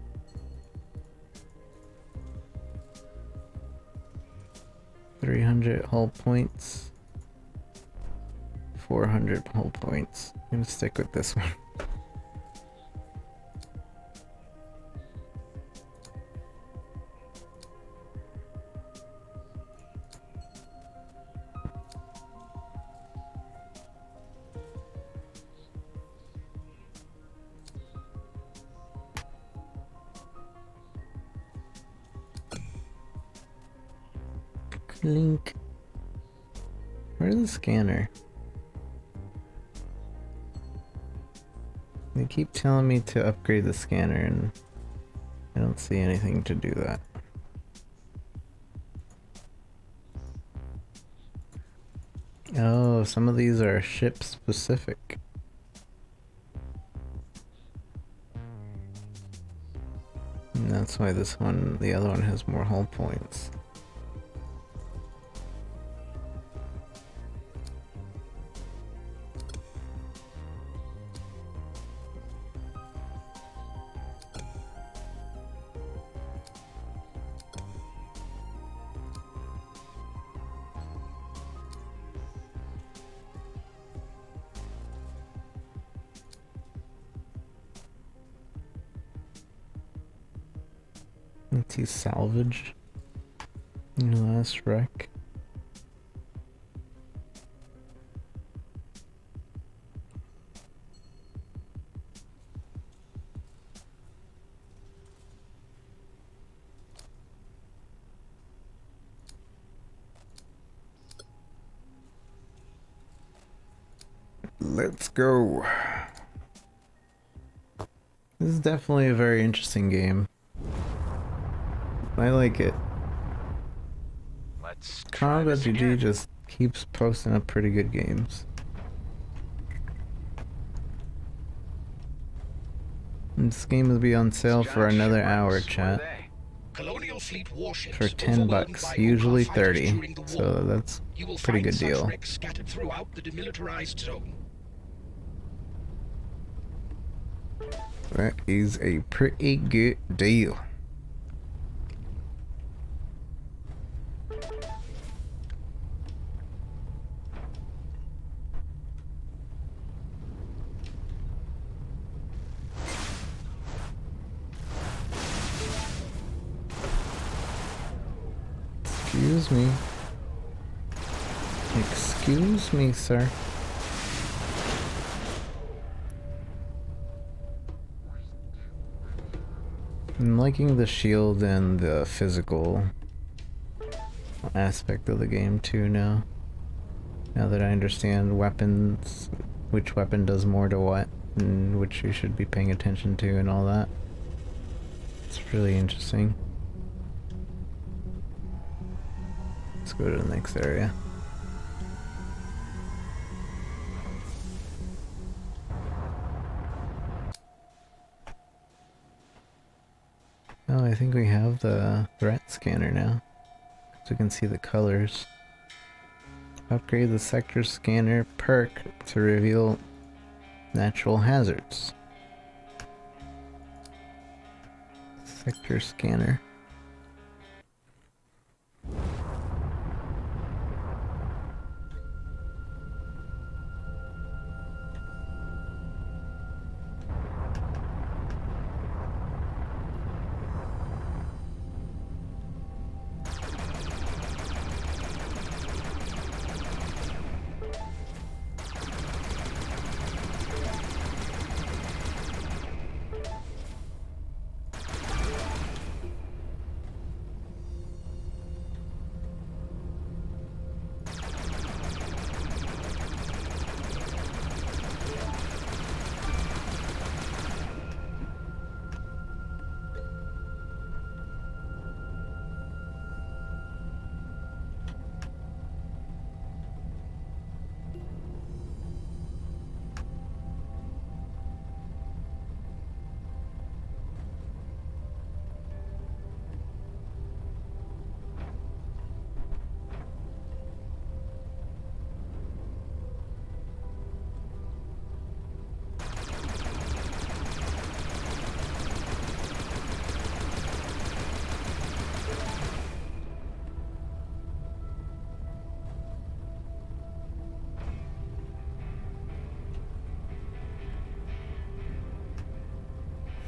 Speaker 2: 300 hull points. 400 hull points. I'm gonna stick with this one. Link. Where's the scanner? They keep telling me to upgrade the scanner and I don't see anything to do that. Oh, some of these are ship specific. And that's why this one, the other one has more hull points. Let's use salvage. Last wreck. Let's go. This is definitely a very interesting game. I like it.
Speaker 4: Let's try this
Speaker 2: Chrono.gg
Speaker 4: again.
Speaker 2: just keeps posting up pretty good games. And this game will be on sale for another hour, chat.
Speaker 3: Colonial fleet warships
Speaker 2: For 10
Speaker 3: overwhelmed
Speaker 2: bucks,
Speaker 3: by
Speaker 2: usually
Speaker 3: Uncas fighters
Speaker 2: 30.
Speaker 3: during the war.
Speaker 2: So that's
Speaker 3: You will
Speaker 2: pretty
Speaker 3: find
Speaker 2: good
Speaker 3: such
Speaker 2: deal.
Speaker 3: wrecks scattered throughout the demilitarized zone.
Speaker 2: That is a pretty good deal. Excuse me. Excuse me, sir. I'm liking the shield and the physical aspect of the game too now. Now that I understand weapons, which weapon does more to what. and which you should be paying attention to and all that. It's really interesting. Let's go to the next area. Oh, I think we have the threat scanner now. So we can see the colors. Upgrade the sector scanner perk to reveal natural hazards. Sector scanner.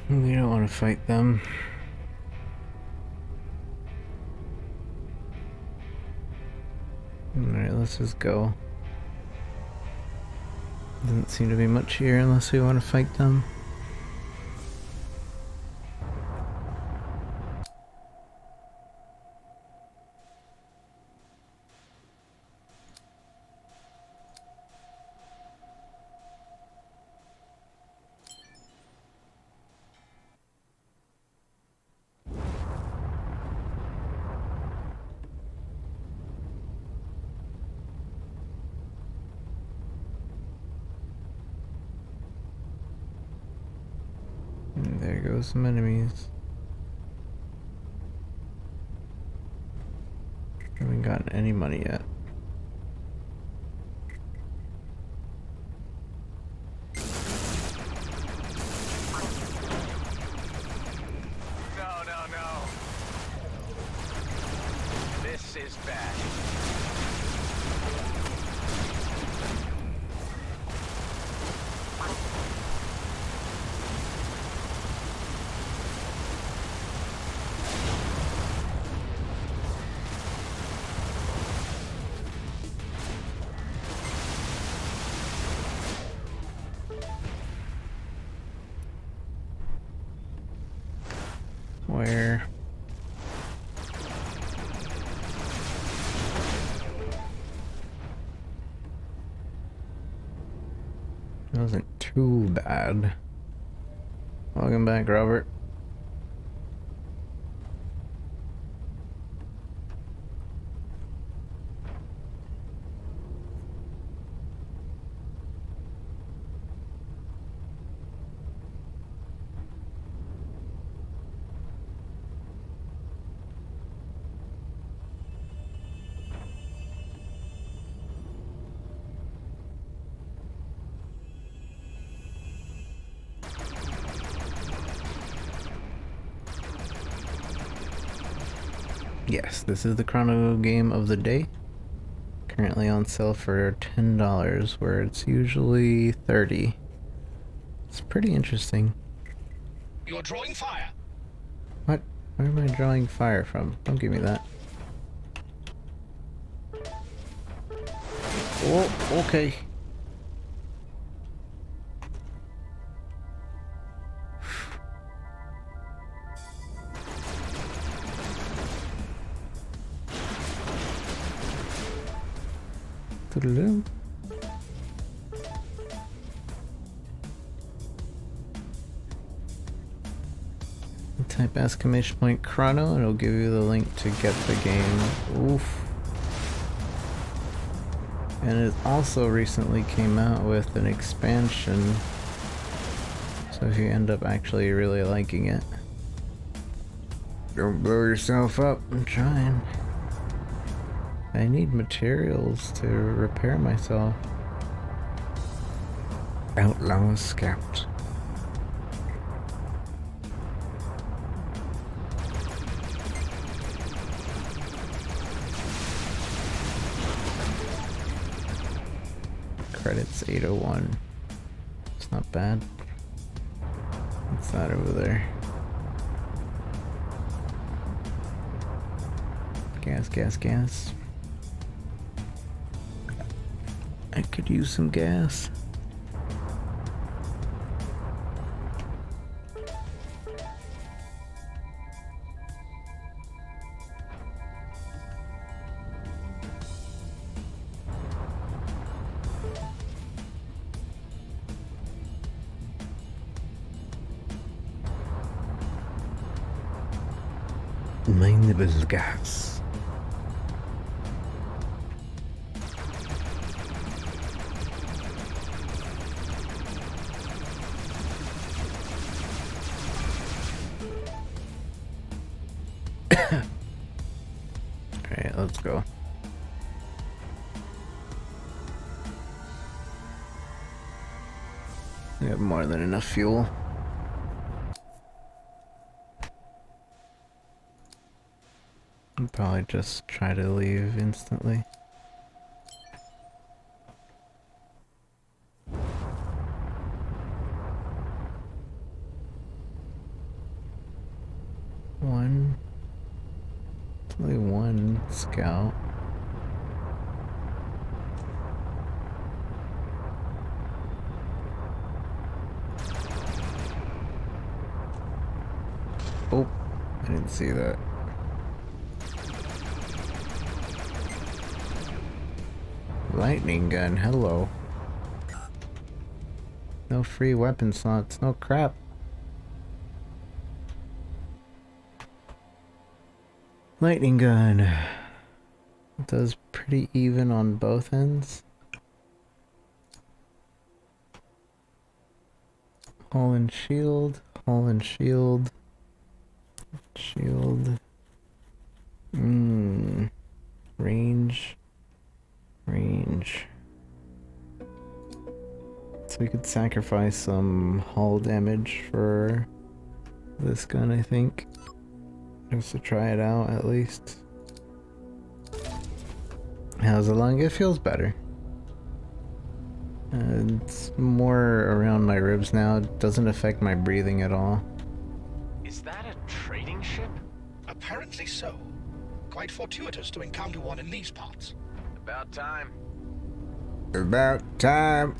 Speaker 2: We don't want to fight them. Alright, let's just go. Doesn't seem to be much here unless we want to fight them. And there goes some enemies. Haven't gotten any money yet.
Speaker 4: No. This is bad.
Speaker 2: Where? It wasn't too bad. Welcome back, Robert. Yes, this is the Chrono game of the day. Currently on sale for $10, where it's usually $30. It's pretty interesting.
Speaker 3: You're drawing fire.
Speaker 2: What? Where am I drawing fire from? Don't give me that. Oh, okay. Toodaloo. type exclamation point chrono and it'll give you the link to get the game. Oof. And it also recently came out with an expansion. So if you end up actually really liking it, don't blow yourself up. I'm trying. I need materials to repair myself. Outlaw Scout. Credits 801. It's not bad. What's that over there? Gas, gas, gas. I could use some gas. Mineable gas. Alright, let's go. We have more than enough fuel. I'll probably just try to leave instantly. One. It's only one scout. Oh, I didn't see that. Lightning gun, hello. No free weapon slots, no crap. Lightning gun. It does pretty even on both ends. Hull and shield, hull and shield. Shield. Range. Range. So we could sacrifice some hull damage for this gun, I think. Just to try it out, at least. How's it long? It feels better. It's more around my ribs now. It doesn't affect my breathing at all.
Speaker 4: Is that a trading ship?
Speaker 3: Apparently so. Quite fortuitous to encounter one in these parts.
Speaker 4: About time.
Speaker 2: About time.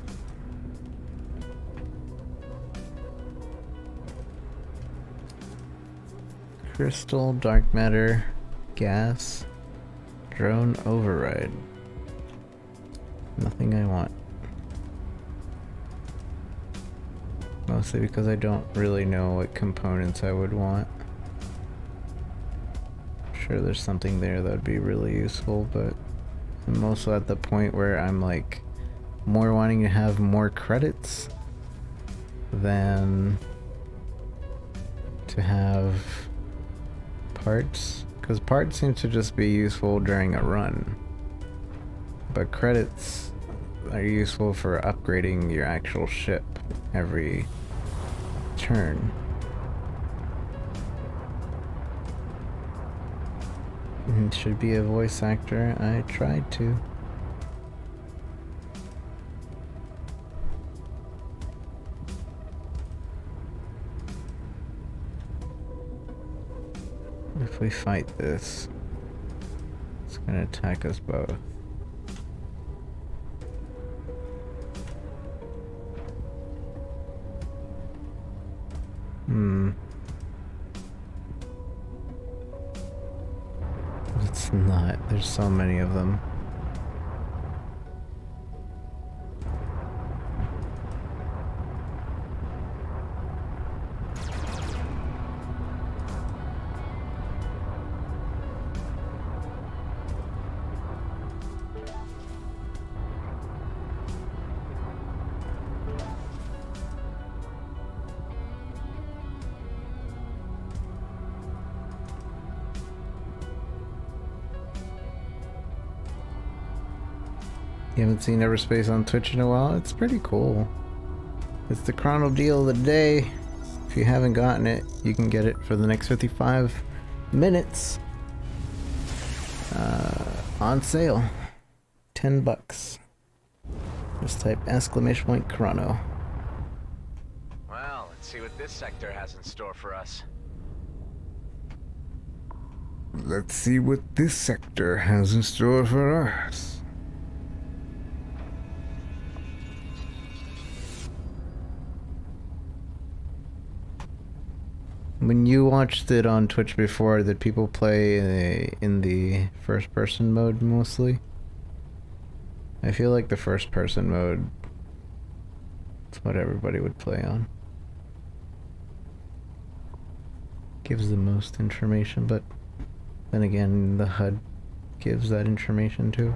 Speaker 2: Crystal, dark matter, gas, drone override. Nothing I want. Mostly because I don't really know what components I would want. Sure, there's something there that would be really useful, but I'm also at the point where I'm like more wanting to have more credits than to have parts, because parts seem to just be useful during a run, but credits are useful for upgrading your actual ship every turn. It should be a voice actor. I tried to. If we fight this, it's gonna attack us both. It's not. There's so many of them. You haven't seen Everspace on Twitch in a while? It's pretty cool. It's the Chrono deal of the day. If you haven't gotten it, you can get it for the next 55 minutes. On sale. $10. Just type !Chrono.
Speaker 4: Well, let's see what this sector has in store for us.
Speaker 2: Let's see what this sector has in store for us. When you watched it on Twitch before, did people play in the first person mode mostly? I feel like the first person mode is what everybody would play on. Gives the most information, but then again, the HUD gives that information too.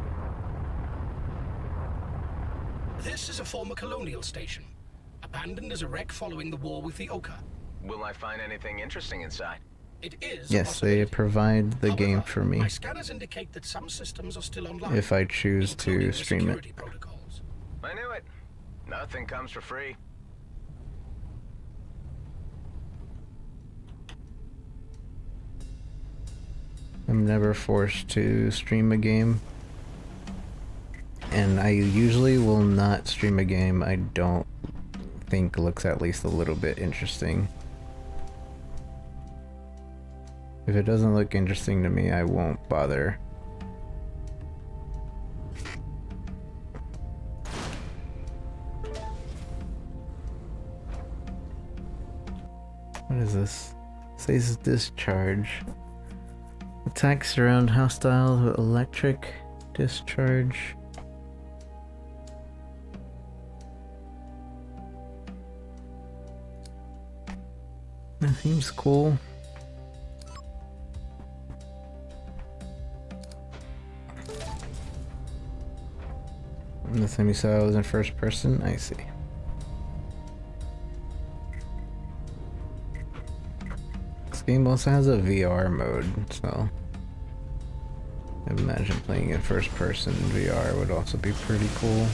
Speaker 3: This is a former colonial station, abandoned as a wreck following the war with the Oka.
Speaker 4: Will I find anything interesting inside?
Speaker 3: It is a
Speaker 2: Yes, they
Speaker 3: possibility.
Speaker 2: provide the
Speaker 3: However,
Speaker 2: game for me
Speaker 3: my scanners indicate that some systems are still online,
Speaker 2: if I choose
Speaker 3: including
Speaker 2: to
Speaker 3: the
Speaker 2: stream it.
Speaker 3: security protocols.
Speaker 4: I knew it. Nothing comes for free.
Speaker 2: I'm never forced to stream a game. And I usually will not stream a game I don't think looks at least a little bit interesting. If it doesn't look interesting to me, I won't bother. What is this? It says discharge. Attacks around hostiles with electric discharge. That seems cool. And the time you saw it was in first person? I see. This game also has a VR mode, so I imagine playing in first person VR would also be pretty cool.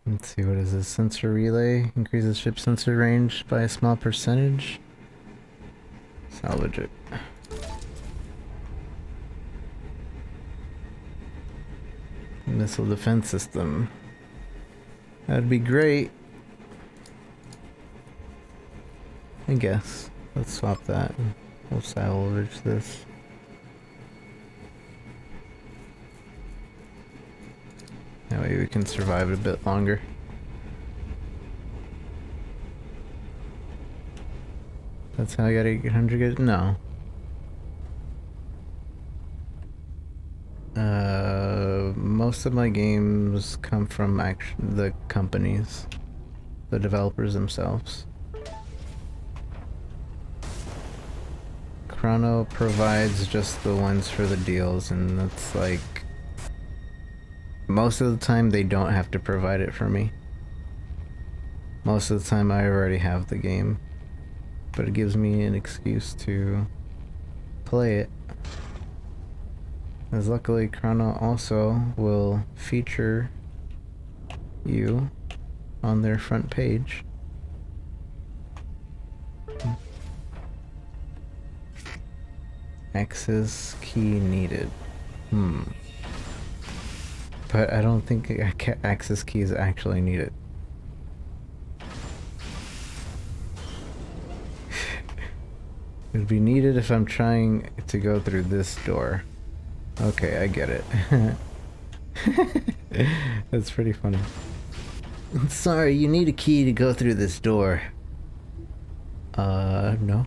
Speaker 2: Let's see, what is this? Sensor relay increases ship sensor range by a small percentage. Salvage it. Missile defense system. That'd be great. I guess. Let's swap that and we'll salvage this. That way we can survive a bit longer. That's how I got 800 No. Most of my games come from the companies, the developers themselves. Chrono provides just the ones for the deals, and that's like most of the time they don't have to provide it for me. Most of the time I already have the game, but it gives me an excuse to play it. As luckily Chrono also will feature you on their front page. Access key needed. But I don't think access keys actually needed. It would be needed if I'm trying to go through this door. Okay, I get it. That's pretty funny. Sorry, you need a key to go through this door. No.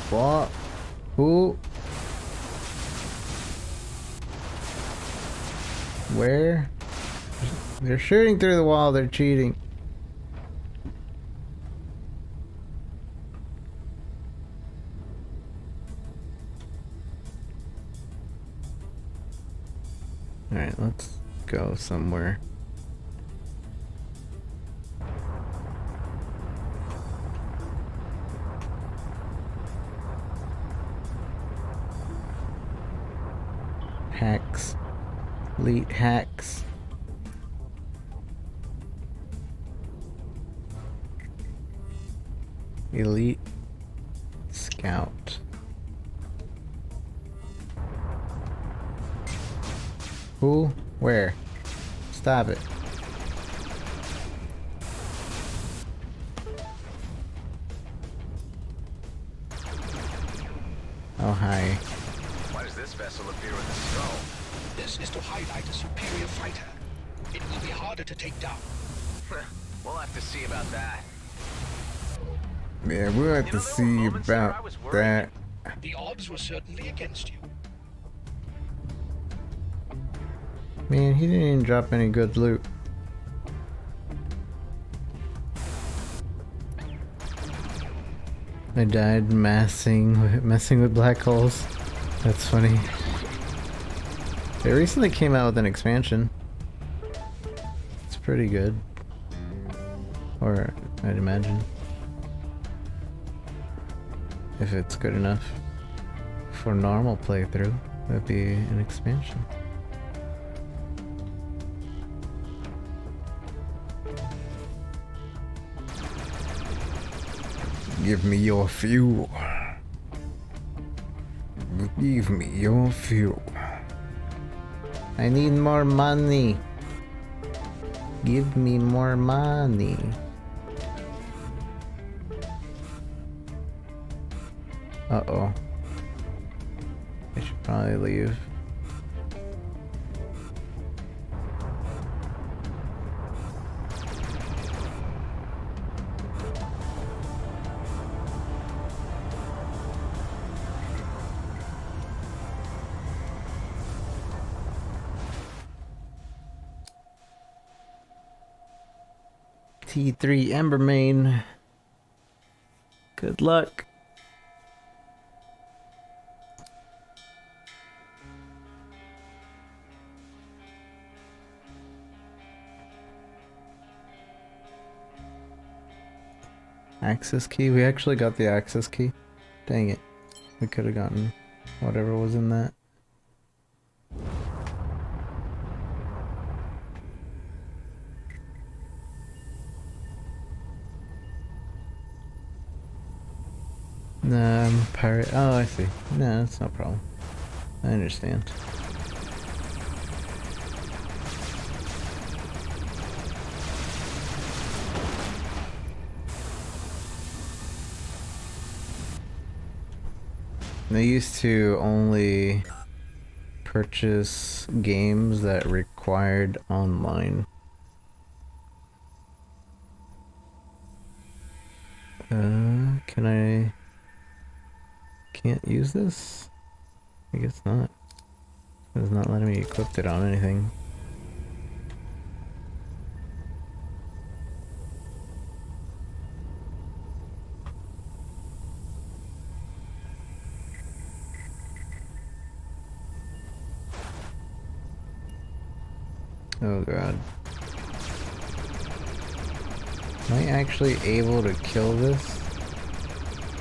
Speaker 2: What? Who? Where? They're shooting through the wall. They're cheating. Alright, let's go somewhere. Hacks. Elite hacks. Elite scout. Who? Where? Stop it. Oh, hi.
Speaker 4: Why does this vessel appear with a skull?
Speaker 3: This is to highlight a superior fighter. It will be harder to take down.
Speaker 4: We'll have to see about that.
Speaker 2: Yeah, we'll have
Speaker 4: You
Speaker 2: to
Speaker 4: know, there were
Speaker 2: see
Speaker 4: moments there I
Speaker 2: about
Speaker 4: was worried.
Speaker 2: that.
Speaker 3: The odds were certainly against you.
Speaker 2: Man, he didn't even drop any good loot. I died messing with black holes. That's funny. They recently came out with an expansion. It's pretty good. Or, I'd imagine. If it's good enough for normal playthrough, that'd be an expansion. Give me your fuel. Give me your fuel. I need more money. Give me more money. Uh-oh. I should probably leave. T3 Embermain. Good luck. Access key? We actually got the access key. Dang it. We could have gotten whatever was in that. Nah, I'm a pirate. Oh, I see. No, that's no problem. I understand. They used to only purchase games that required online. Can I... Can't use this? I guess not. It's not letting me equip it on anything. Oh god. Am I actually able to kill this?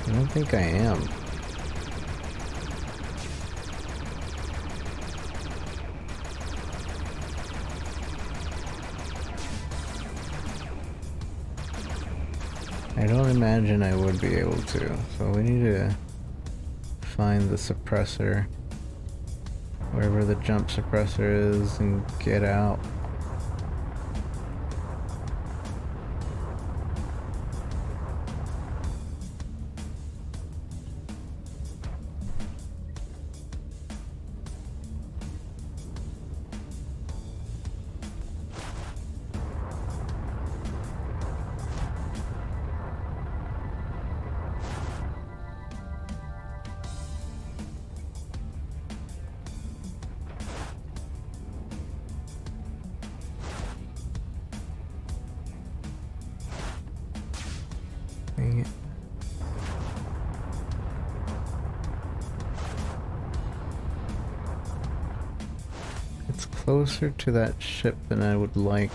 Speaker 2: I don't think I am. I don't imagine I would be able to, so we need to find the suppressor, wherever the jump suppressor is, and get out. It's closer to that ship than I would like.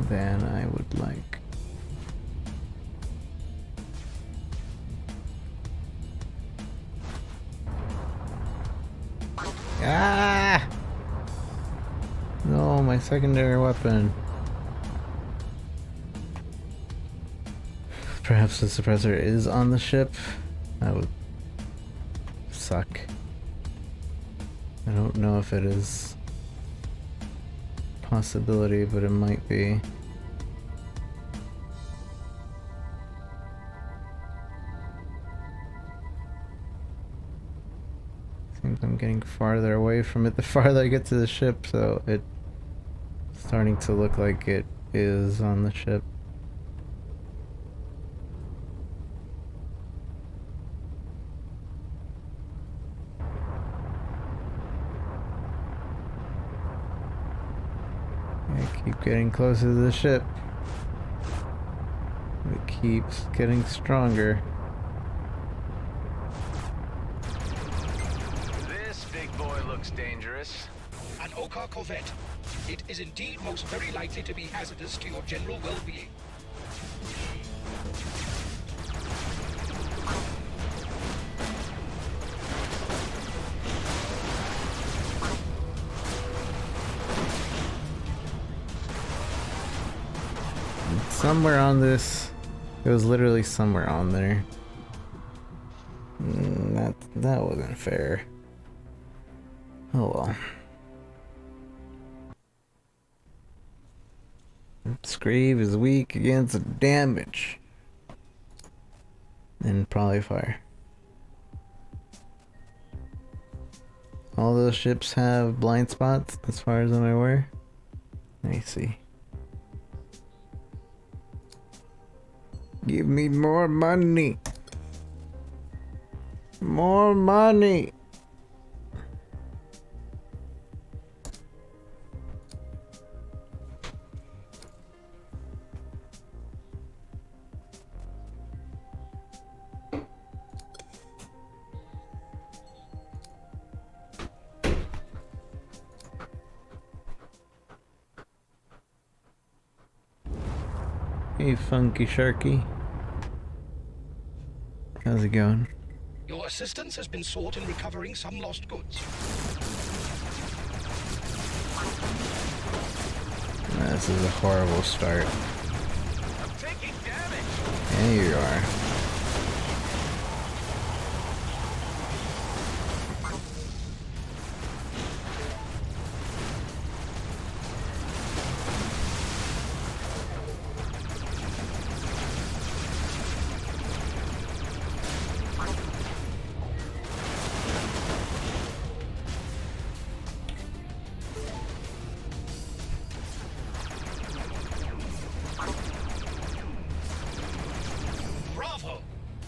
Speaker 2: Than I would like. Ah! No, my secondary weapon. Perhaps the suppressor is on the ship. That would suck. I don't know if it is a possibility, but it might be. Seems I'm getting farther away from it the farther I get to the ship, so it's starting to look like it is on the ship. I keep getting closer to the ship. It keeps getting stronger.
Speaker 4: This big boy looks dangerous.
Speaker 3: An Oka corvette. It is indeed most very likely to be hazardous to your general well-being.
Speaker 2: Somewhere on this, it was literally somewhere on there. That wasn't fair. Oh well. Screeve is weak against damage. And probably fire. All those ships have blind spots, as far as I'm aware. Let me see. Give me more money. More money. Hey, Funky Sharky. How's it going?
Speaker 3: Your assistance has been sought in recovering some lost goods.
Speaker 2: This is a horrible start.
Speaker 4: I'm taking damage.
Speaker 2: There you are.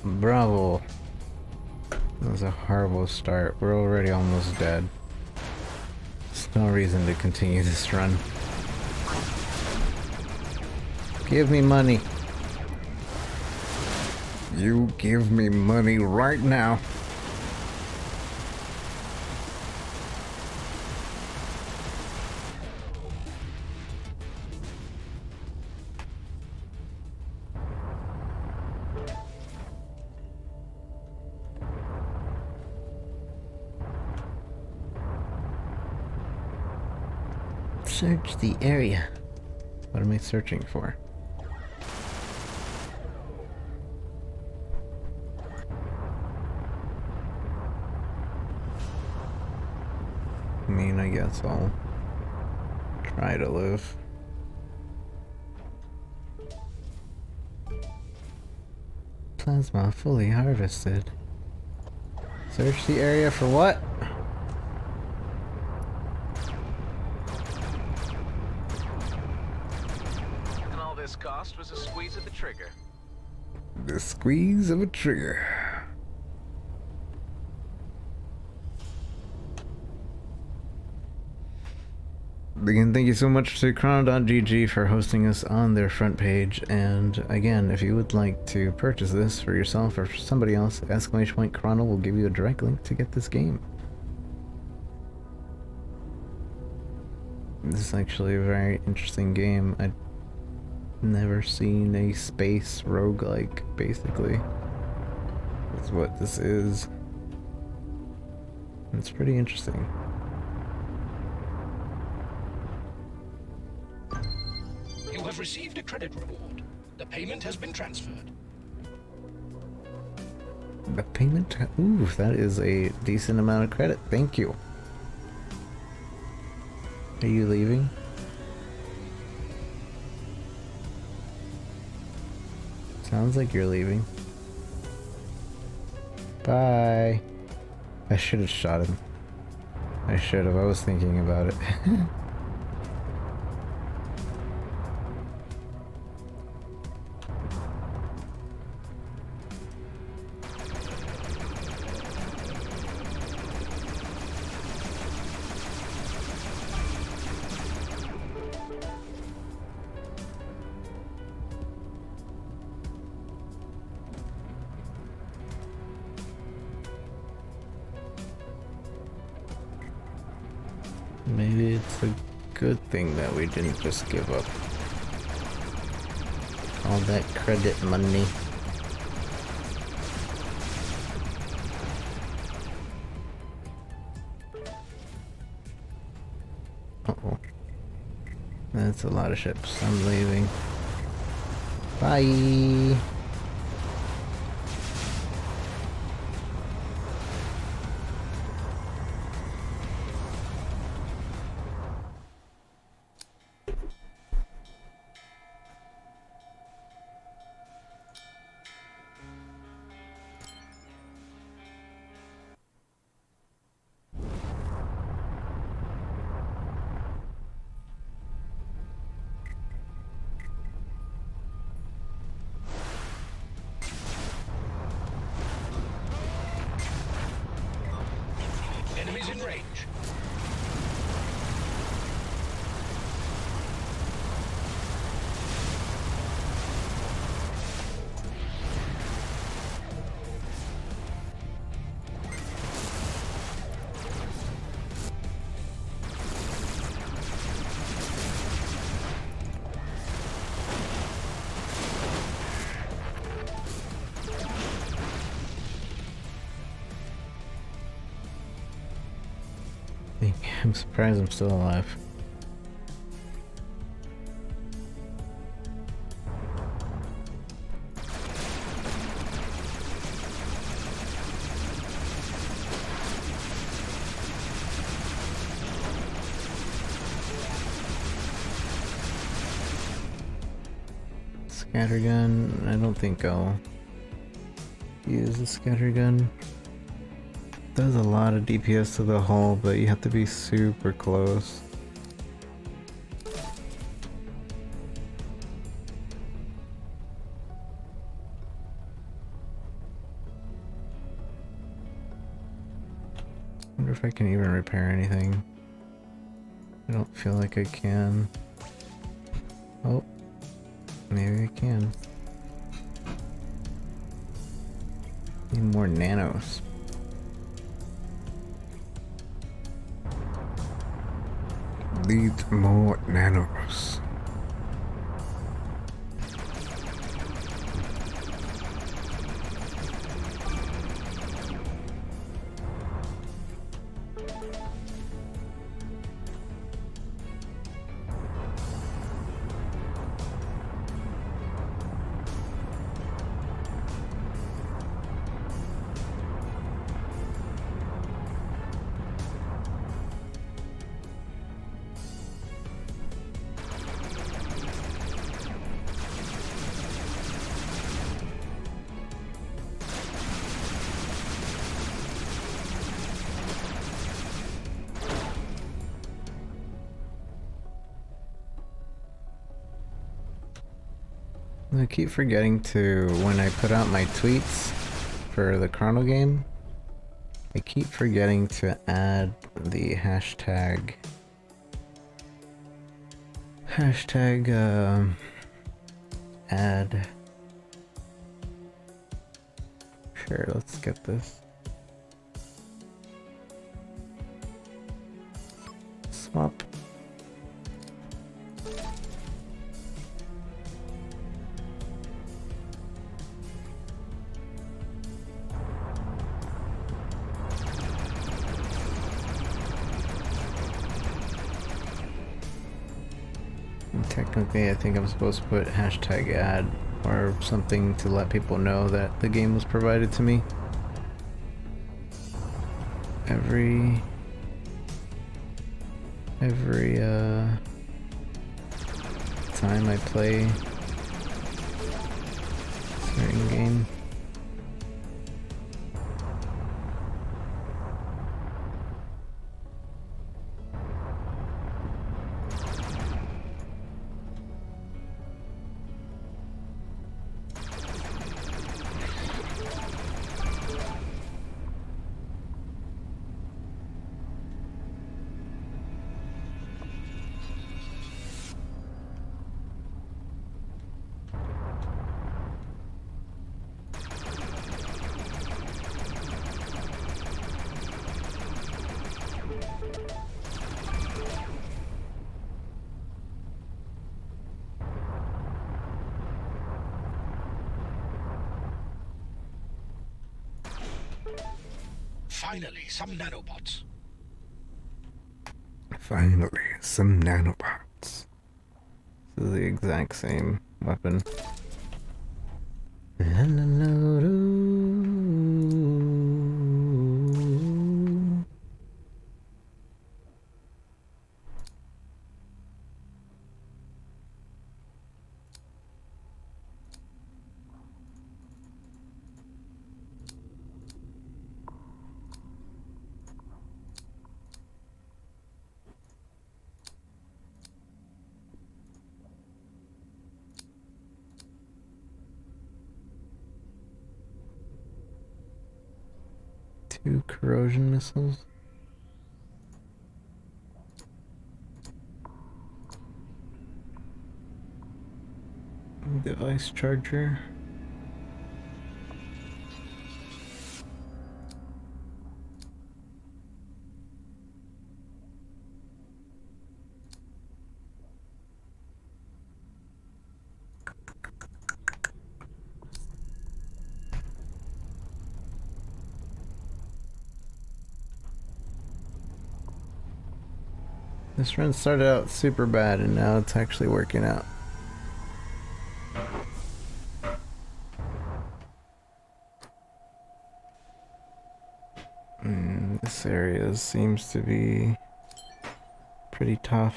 Speaker 2: Bravo. That was a horrible start. We're already almost dead. There's no reason to continue this run. Give me money. You give me money right now. Search the area. What am I searching for? I mean, I guess I'll try to live. Plasma fully harvested. Search the area for what?
Speaker 4: And all this cost was a squeeze of the trigger.
Speaker 2: The squeeze of a trigger. Again, thank you so much to Chrono.gg for hosting us on their front page. And again, if you would like to purchase this for yourself or for somebody else, exclamation point Chrono will give you a direct link to get this game. This is actually a very interesting game. I've never seen a space roguelike, basically. That's what this is. It's pretty interesting.
Speaker 3: You have received a credit reward. The payment has been transferred.
Speaker 2: The payment? Ooh, that is a decent amount of credit. Thank you. Are you leaving? Sounds like you're leaving. Bye. I should have shot him. I should have. I was thinking about it. Maybe it's a good thing that we didn't just give up all that credit money. Uh-oh. That's a lot of ships. I'm leaving. Bye!
Speaker 3: Enemies in range.
Speaker 2: I'm surprised I'm still alive. Scattergun, I don't think I'll use the scattergun. Does a lot of DPS to the hull, but you have to be super close. I wonder if I can even repair anything. I don't feel like I can. Oh, maybe I can. Need more nanos. Need more nanos. I keep forgetting to, when I put out my tweets for the Chrono game, I keep forgetting to add the hashtag Hashtag ad. Sure, let's get this. Swap. Technically, I think I'm supposed to put hashtag ad or something to let people know that the game was provided to me. Every time I play a certain game.
Speaker 3: Finally, some nanobots.
Speaker 2: Finally, some nanobots. This is the exact same weapon. Two corrosion missiles. Device charger. This run started out super bad and now it's actually working out. This area seems to be pretty tough.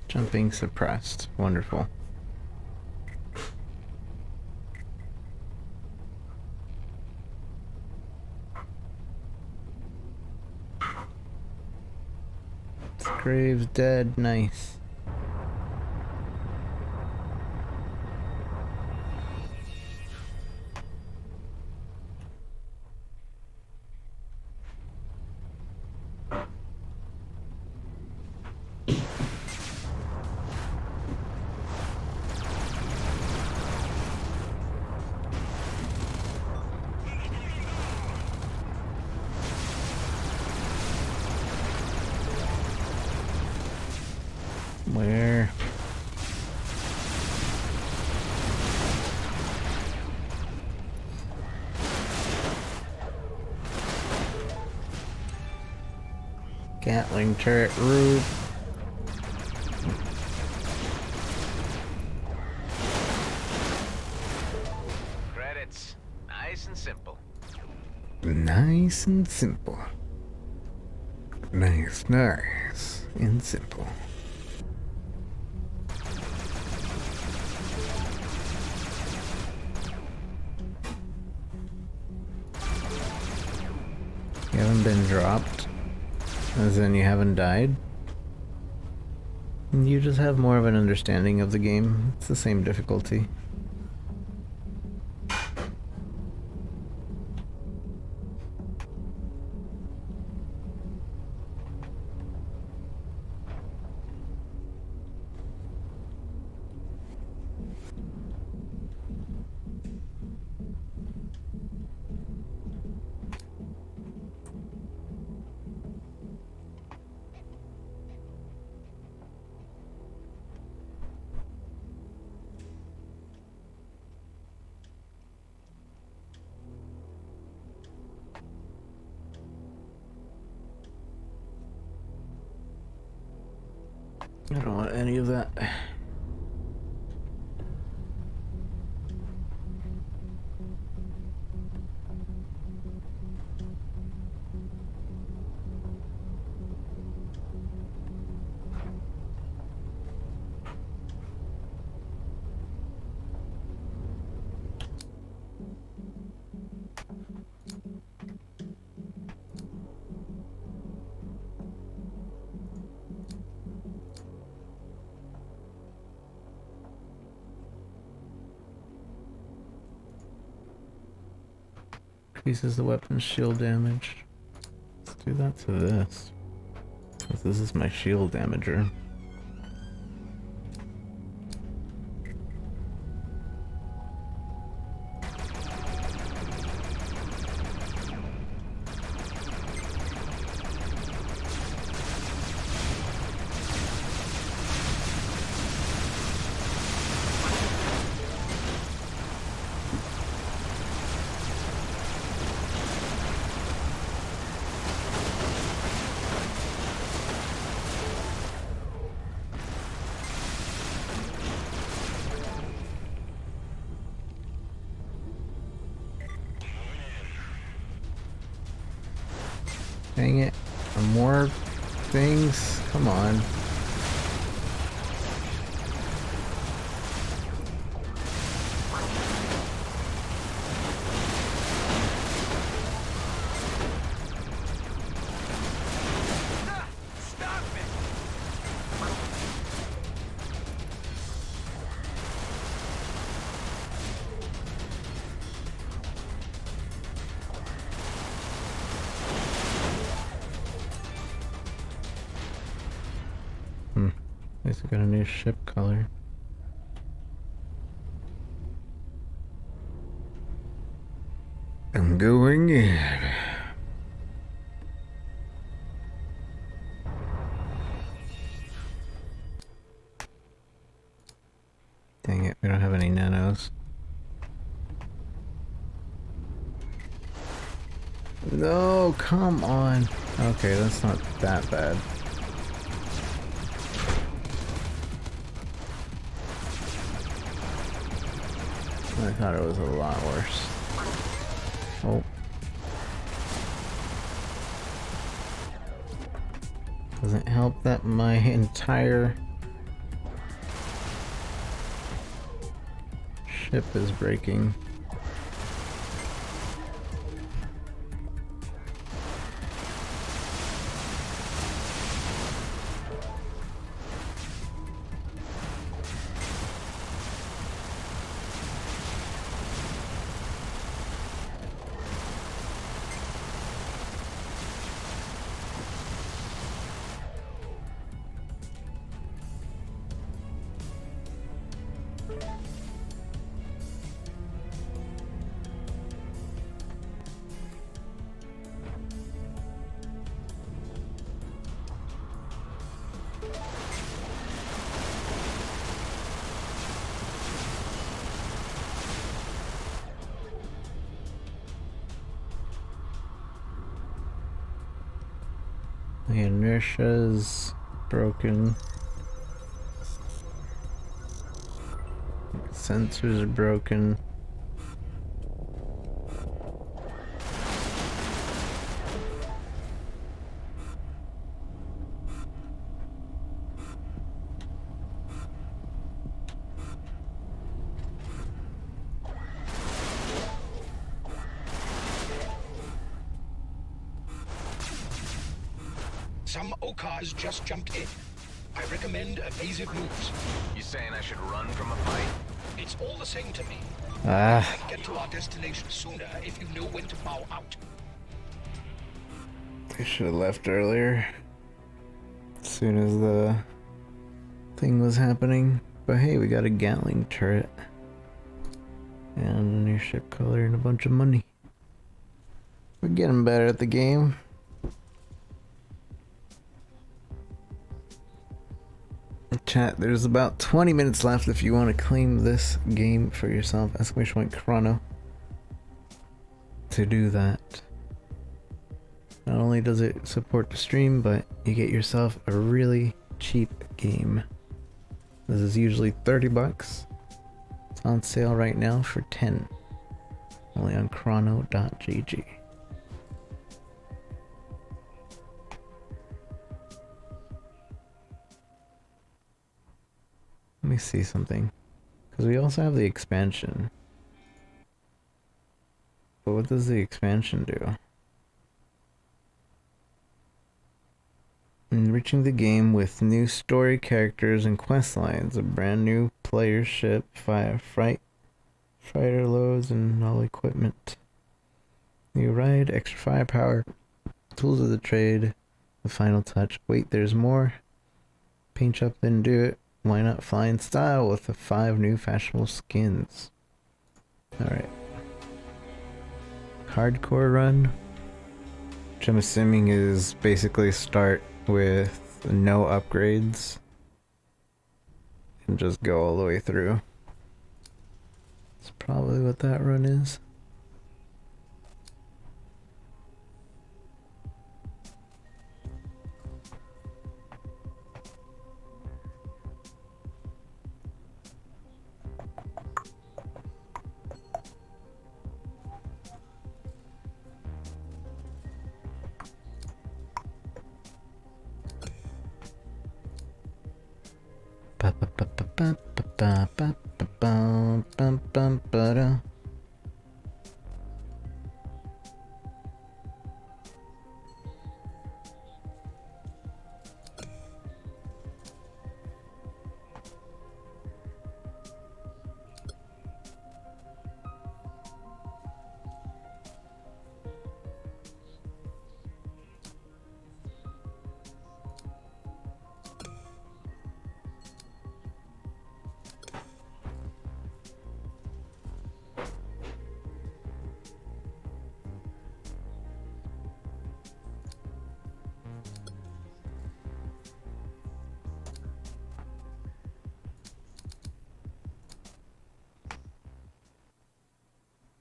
Speaker 2: Jumping suppressed. Wonderful. Graves dead. Nice. Where? Gatling turret root.
Speaker 4: Credits. Nice and simple.
Speaker 2: Nice and simple. Nice and simple. You haven't been dropped, as in you haven't died. You just have more of an understanding of the game. It's the same difficulty. I don't want any of that. Increases the weapon's shield damage. Let's do that to this. 'Cause this is my shield damager. Dang it. More things? Come on. At least we got a new ship color. I'm going in. Dang it, we don't have any nanos. No, come on. Okay, that's not that bad. I thought it was a lot worse. Oh. Doesn't help that my entire ship is breaking. The inertia's broken. Sensors are broken.
Speaker 3: Some Okars just jumped in. I recommend evasive moves.
Speaker 4: You saying I should run from a fight?
Speaker 3: It's all the same to me.
Speaker 2: Ah,
Speaker 3: I can get to our destination sooner if you know when to bow out.
Speaker 2: I should have left earlier. As soon as the thing was happening. But hey, we got a Gatling turret. And a new ship color and a bunch of money. We're getting better at the game. Chat, there's about 20 minutes left if you want to claim this game for yourself. ! Chrono. To do that. Not only does it support the stream, but you get yourself a really cheap game. This is usually 30 bucks. It's on sale right now for 10. Only on chrono.gg. Let me see something. Because we also have the expansion. But what does the expansion do? Enriching the game with new story characters and quest lines, a brand new player ship, fighter loads, and all equipment. New ride, extra firepower, tools of the trade, the final touch. Wait, there's more. Paint up, then do it. Why not fly in style with the 5 new fashionable skins? Alright. Hardcore run, which I'm assuming is basically start with no upgrades and just go all the way through. That's probably what that run is.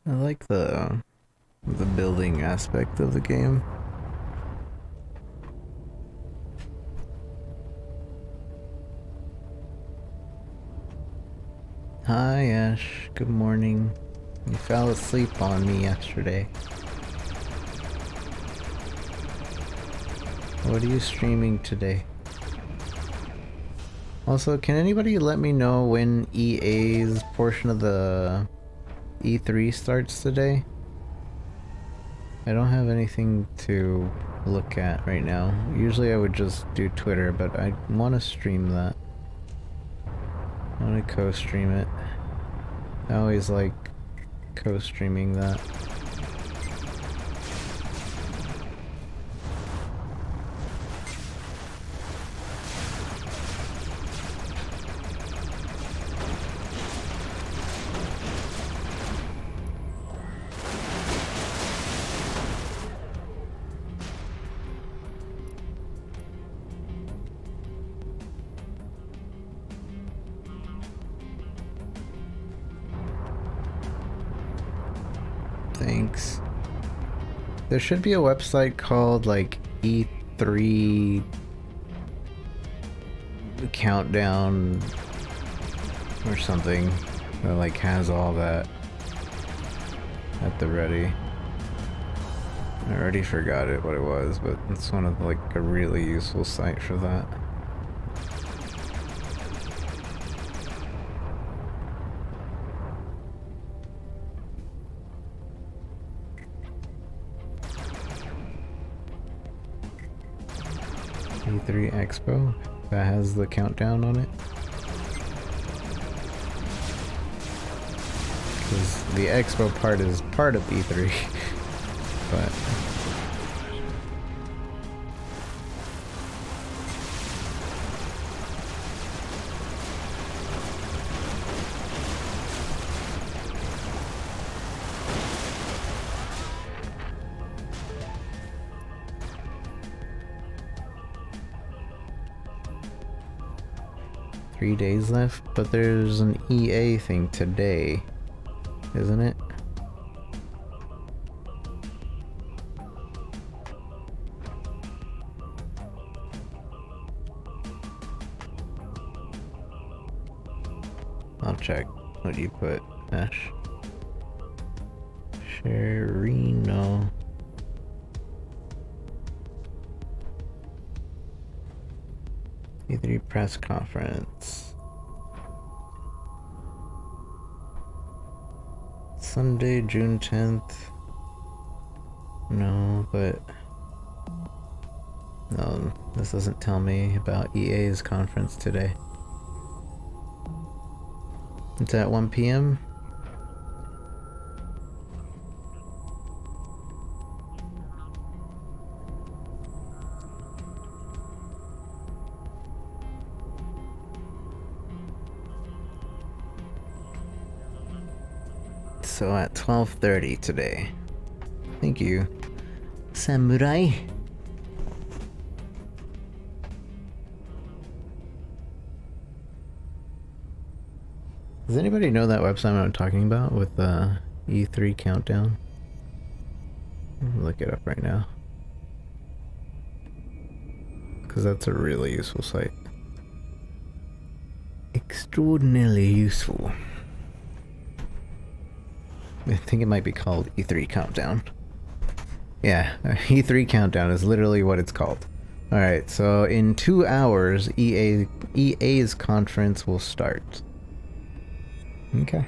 Speaker 2: I like the building aspect of the game. Hi Ash, good morning. You fell asleep on me yesterday. What are you streaming today? Also, can anybody let me know when EA's portion of the E3 starts today? I don't have anything to look at right now. Usually I would just do Twitter, but I want to stream that. I want to co-stream it. I always like co-streaming that. Thanks. There should be a website called like E3 countdown or something that like has all that at the ready. I already forgot it what it was, but it's one of like a really useful site for that. E3 Expo that has the countdown on it. Because the Expo part is part of E3, but 3 days left, but there's an EA thing today, isn't it? check what you put, Ash. Sherino. E3 press conference. Sunday, June 10th. No, but... No, this doesn't tell me about EA's conference today. It's at 1 p.m. So at 12:30 today. Thank you, Samurai. Does anybody know that website I'm talking about with the E3 countdown? Look it up right now. Because that's a really useful site. Extraordinarily useful. I think it might be called E3 Countdown. Yeah, E3 Countdown is literally what it's called. Alright, so in 2 hours, EA's conference will start. Okay.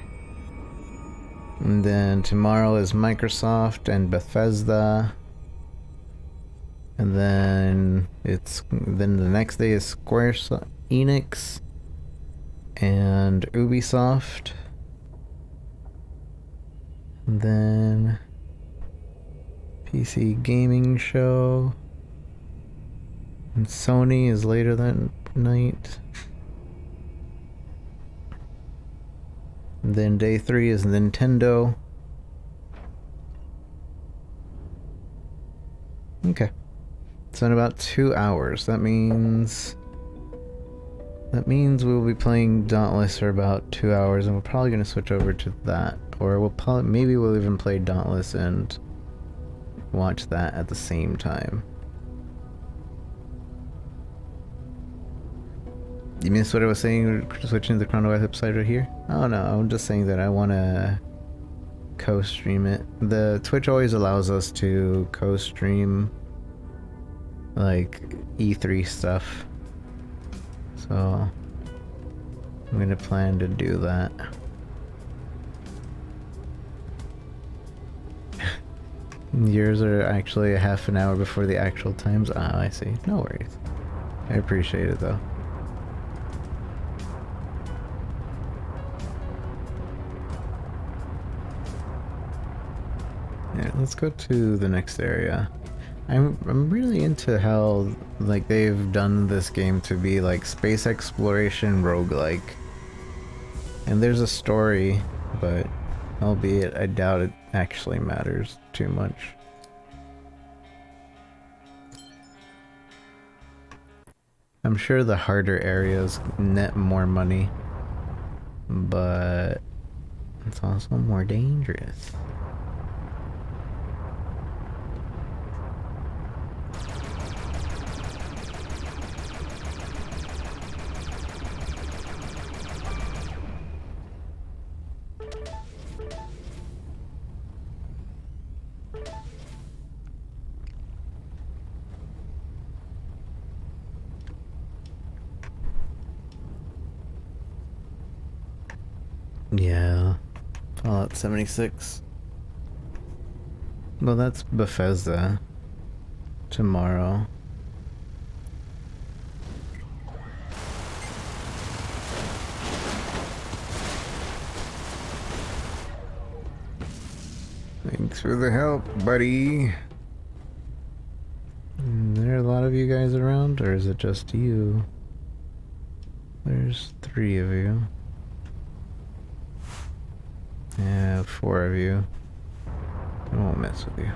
Speaker 2: And then tomorrow is Microsoft and Bethesda. And then the next day is Square Enix and Ubisoft. And then PC Gaming Show. And Sony is later that night. And then day 3 is Nintendo. Okay. So in about 2 hours, that means we'll be playing Dauntless for about 2 hours, and we're probably going to switch over to that. Or maybe we'll even play Dauntless and watch that at the same time. You missed what I was saying, switching to the Chrono website right here? Oh no, I'm just saying that I want to co-stream it. The Twitch always allows us to co-stream like E3 stuff. So I'm gonna plan to do that. Yours are actually a half an hour before the actual times? Ah, I see. No worries. I appreciate it though. Yeah, let's go to the next area. I'm really into how like they've done this game to be like space exploration roguelike. And there's a story, but albeit I doubt it actually matters too much. I'm sure the harder areas net more money, but it's also more dangerous. Yeah, Fallout 76. Well, that's Bethesda tomorrow. Thanks for the help, buddy. There are a lot of you guys around, or is it just you? There's 3 of you. Yeah, 4 of you. I won't mess with you.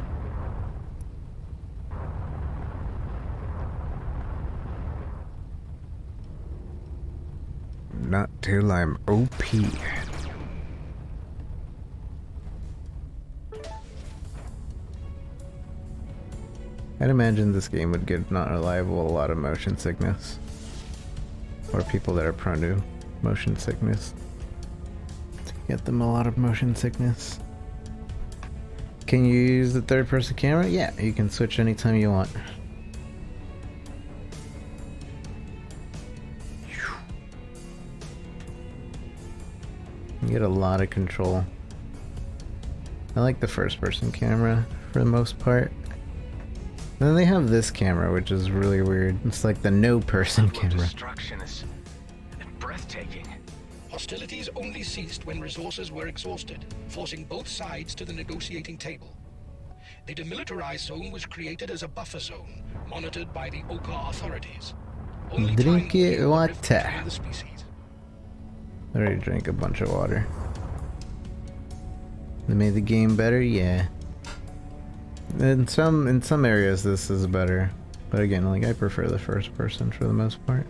Speaker 2: Not till I'm OP. I'd imagine this game would give not reliable a lot of motion sickness. Or people that are prone to motion sickness. Get them a lot of motion sickness. Can you use the third person camera? Yeah, you can switch anytime you want. You get a lot of control. I like the first person camera for the most part. And then they have this camera, which is really weird. It's like the no person camera.
Speaker 4: Destruction is breathtaking.
Speaker 3: Hostilities only ceased when resources were exhausted, forcing both sides to the negotiating table. The demilitarized zone was created as a buffer zone, monitored by the Oka authorities. Only
Speaker 2: Drink
Speaker 3: time will
Speaker 2: it
Speaker 3: heal the rift
Speaker 2: water.
Speaker 3: between the species.
Speaker 2: I already drank a bunch of water. They made the game better, yeah. In some areas this is better, but again, like I prefer the first person for the most part.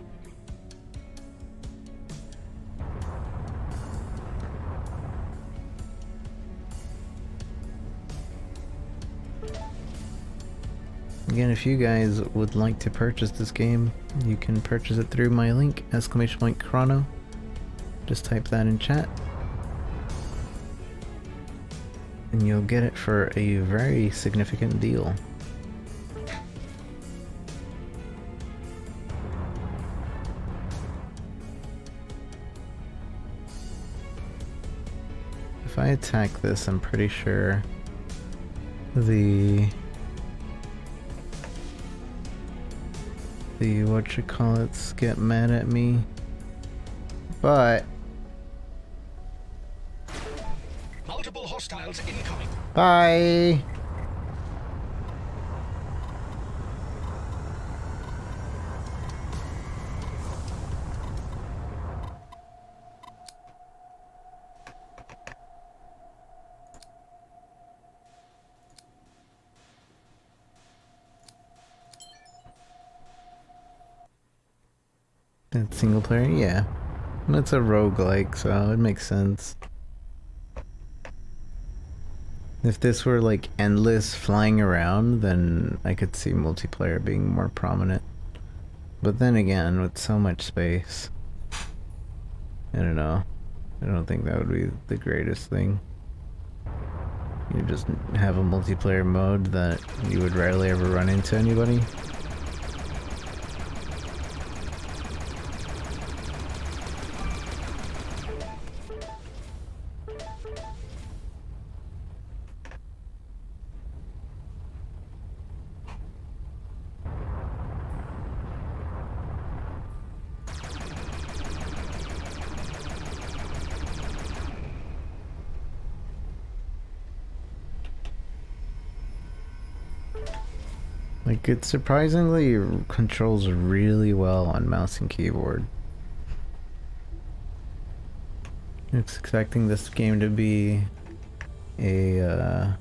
Speaker 2: Again, if you guys would like to purchase this game, you can purchase it through my link, !chrono. Just type that in chat. And you'll get it for a very significant deal. If I attack this, I'm pretty sure the whatchamacallits get mad at me. But
Speaker 3: Multiple hostiles incoming.
Speaker 2: bye. That's single player, yeah. It's a roguelike, so it makes sense. If this were like endless flying around, then I could see multiplayer being more prominent. But then again, with so much space, I don't know. I don't think that would be the greatest thing. You just have a multiplayer mode that you would rarely ever run into anybody. Like, it surprisingly controls really well on mouse and keyboard. I was expecting this game to be a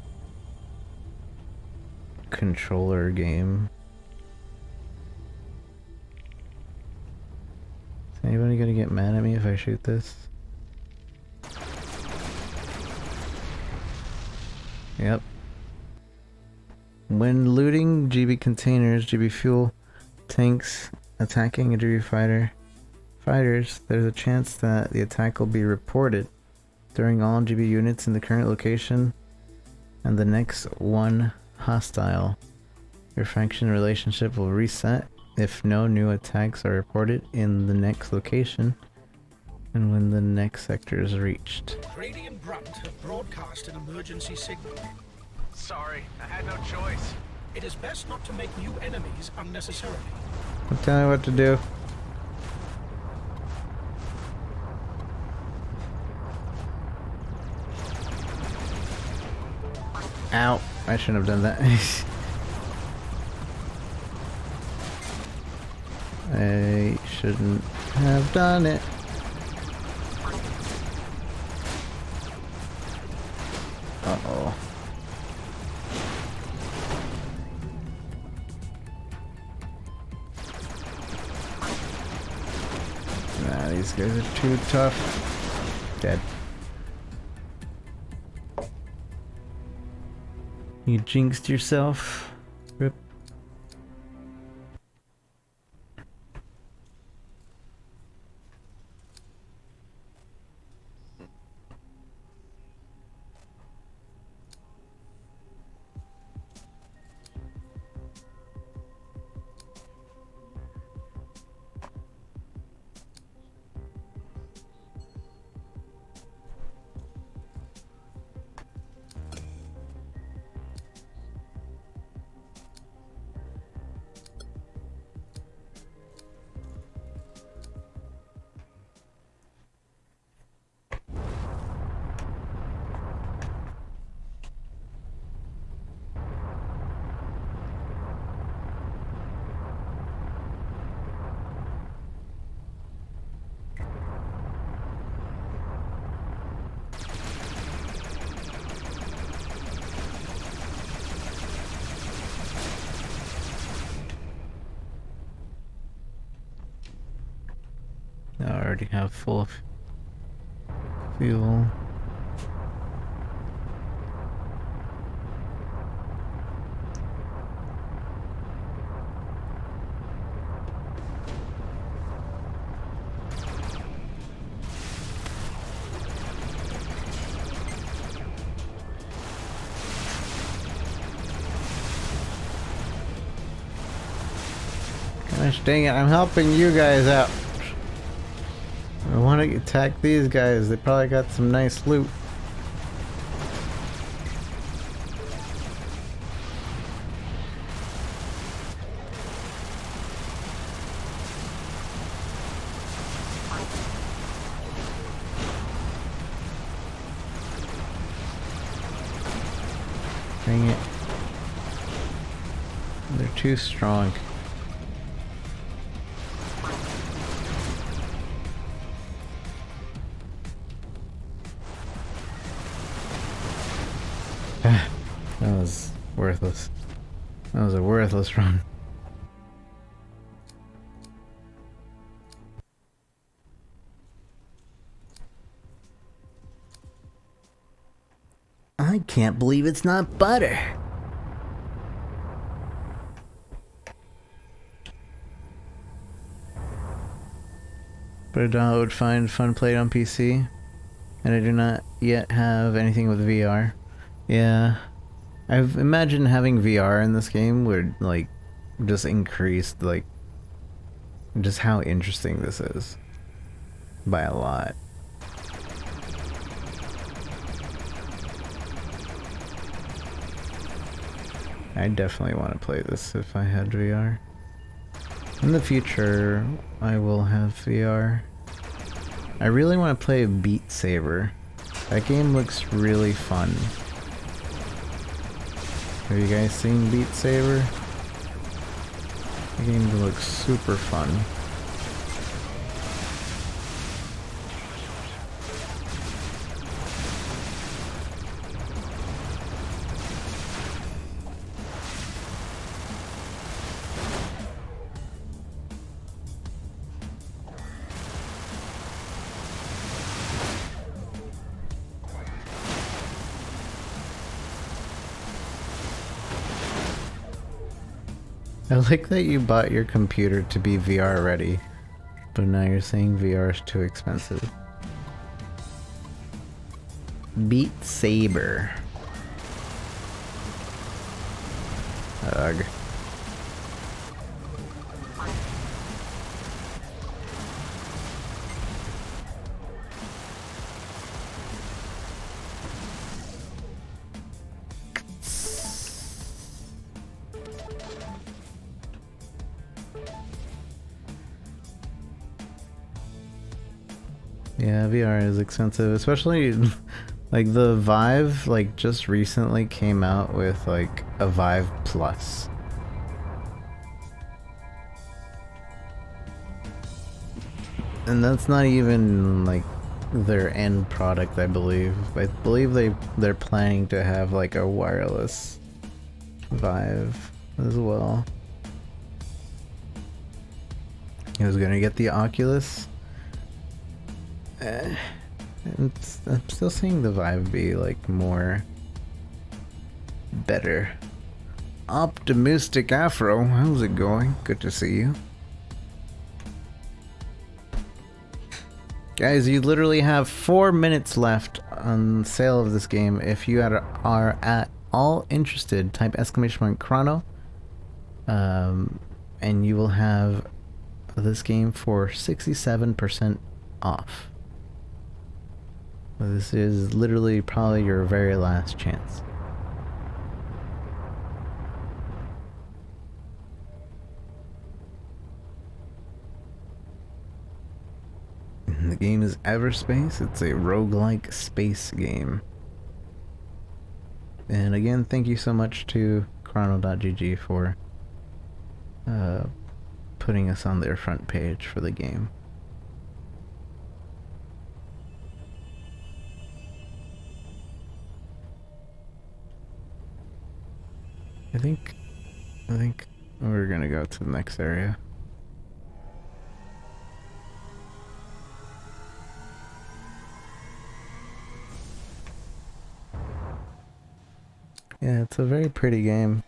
Speaker 2: controller game. Is anybody gonna get mad at me if I shoot this? Yep. When looting GB containers, GB fuel tanks, attacking a GB fighters, there's a chance that the attack will be reported during all GB units in the current location and the next one hostile. Your faction relationship will reset if no new attacks are reported in the next location and when the next sector is reached.
Speaker 3: Grady and Brunt have broadcast an emergency signal.
Speaker 4: Sorry, I had no choice.
Speaker 3: It is best not to make new enemies unnecessarily.
Speaker 2: Don't tell me what to do. Ow, I shouldn't have done that. I shouldn't have done it. Uh-oh. Nah, these guys are too tough. Dead. You jinxed yourself. Rip. already have full fuel. Gosh dang it, I'm helping you guys out. I want to attack these guys. They probably got some nice loot. Dang it. They're too strong. That was worthless. That was a worthless run. I can't believe it's not butter. But I would find fun played on PC, and I do not yet have anything with VR. Yeah, I've imagined having VR in this game would like just increase like just how interesting this is by a lot. I definitely want to play this if I had VR. In the future, I will have VR. I really want to play Beat Saber. That game looks really fun. Have you guys seen Beat Saber? The game looks super fun. I like that you bought your computer to be VR ready, but now you're saying VR is too expensive. Beat Saber. Ugh. Yeah, VR is expensive, especially like the Vive like just recently came out with like a Vive Plus. And that's not even like their end product, I believe. I believe they're planning to have like a wireless Vive as well. I was gonna get the Oculus. I'm still seeing the Vive be like more better. Optimistic Afro, how's it going? Good to see you. Guys, you literally have 4 minutes left on sale of this game. If you are at all interested, type !chrono, and you will have this game for 67% off. This is literally probably your very last chance. The game is Everspace. It's a roguelike space game. And again, thank you so much to chrono.gg for putting us on their front page for the game. I think we're gonna go to the next area. Yeah, it's a very pretty game.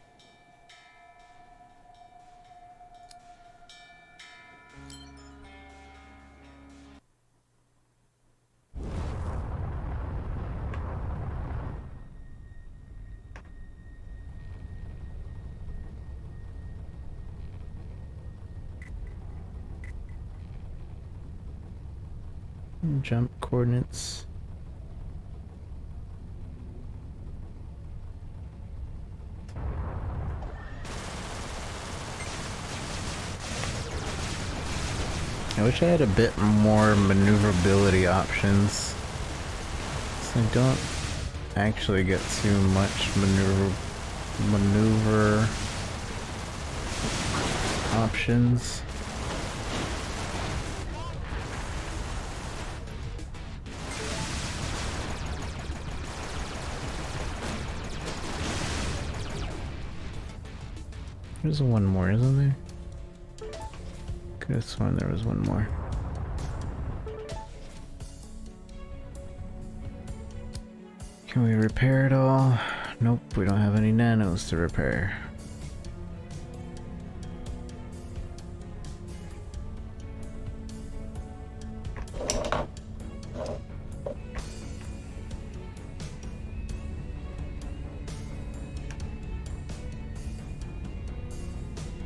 Speaker 2: Jump coordinates. I wish I had a bit more maneuverability options. So I don't actually get too much maneuver options. There's one more, isn't there? Could have sworn there was one more. Can we repair it all? Nope, we don't have any nanos to repair.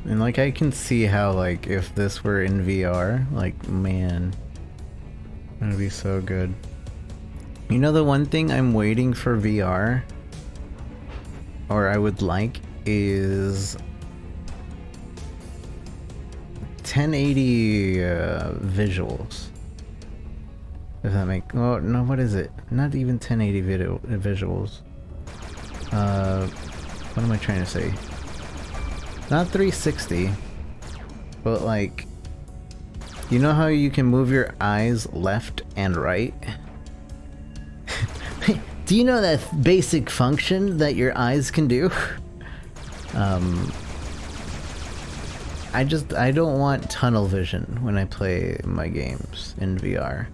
Speaker 2: And like I can see how like if this were in VR, like man, that'd be so good. You know the one thing I'm waiting for VR, or I would like, is 1080 visuals. If that make, oh no, what is it? Not even 1080 visuals. What am I trying to say? Not 360, but like, you know how you can move your eyes left and right? Do you know that basic function that your eyes can do? I don't want tunnel vision when I play my games in VR.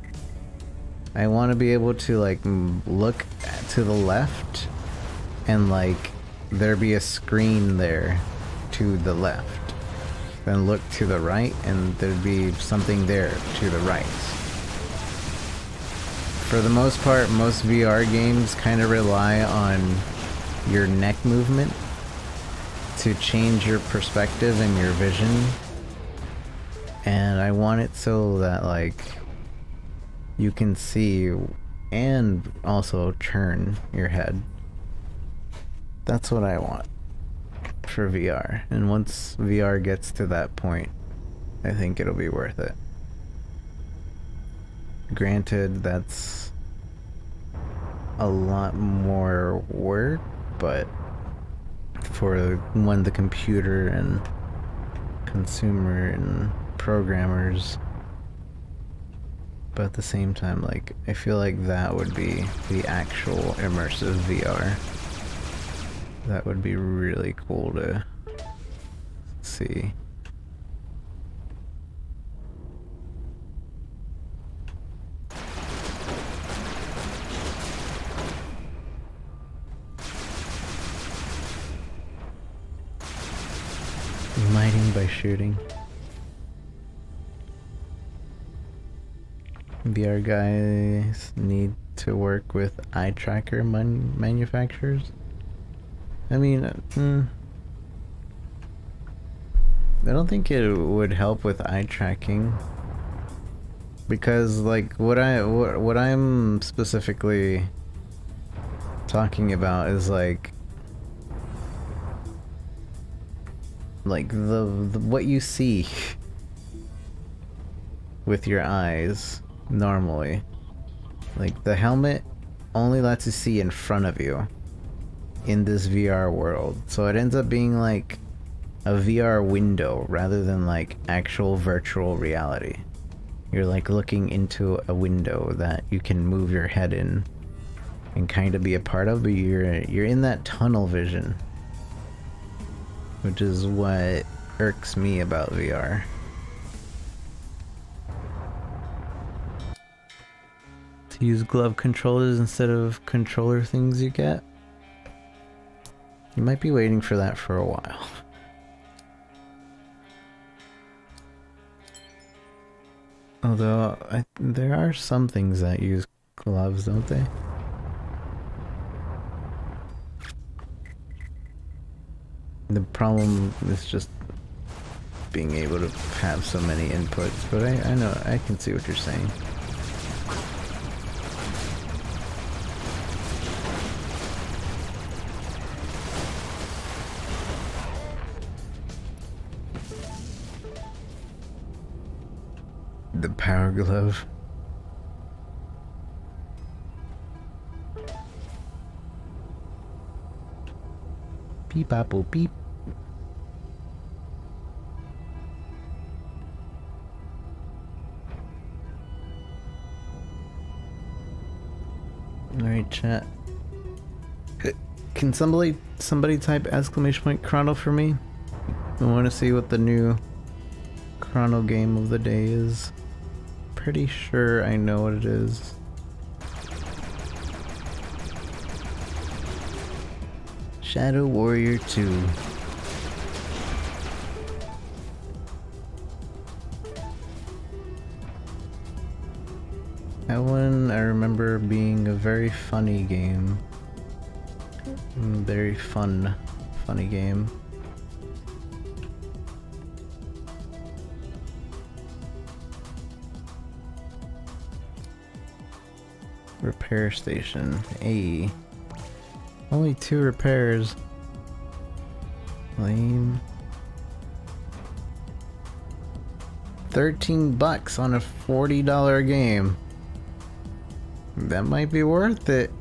Speaker 2: I want to be able to like look to the left and like there be a screen there to the left, then look to the right and there'd be something there to the right. For the most part, most VR games kind of rely on your neck movement to change your perspective and your vision, and I want it so that like you can see and also turn your head. That's what I want for VR, and once VR gets to that point, I think it'll be worth it. Granted, that's a lot more work, but for the computer and consumer and programmers, but at the same time, like, I feel like that would be the actual immersive VR. That would be really cool to see. Mining by shooting. VR guys need to work with eye tracker manufacturers. I mean, I don't think it would help with eye tracking, because like what I'm specifically talking about is like the what you see with your eyes normally. Like the helmet only lets you see in front of you in this VR world, so it ends up being like a VR window rather than like actual virtual reality. You're like looking into a window that you can move your head in and kind of be a part of, but you're in that tunnel vision, which is what irks me about VR. To use glove controllers instead of controller things you get. You might be waiting for that for a while. Although, there are some things that use gloves, don't they? The problem is just being able to have so many inputs, but I know, I can see what you're saying. The power glove. Beep apple beep. Alright, chat. Can somebody type exclamation point chrono for me? I want to see what the new chrono game of the day is. Pretty sure I know what it is. Shadow Warrior 2. That one I remember being a very funny game. Very funny game. Repair station. A. Only 2 repairs. Lame. $13 on a $40 game. That might be worth it.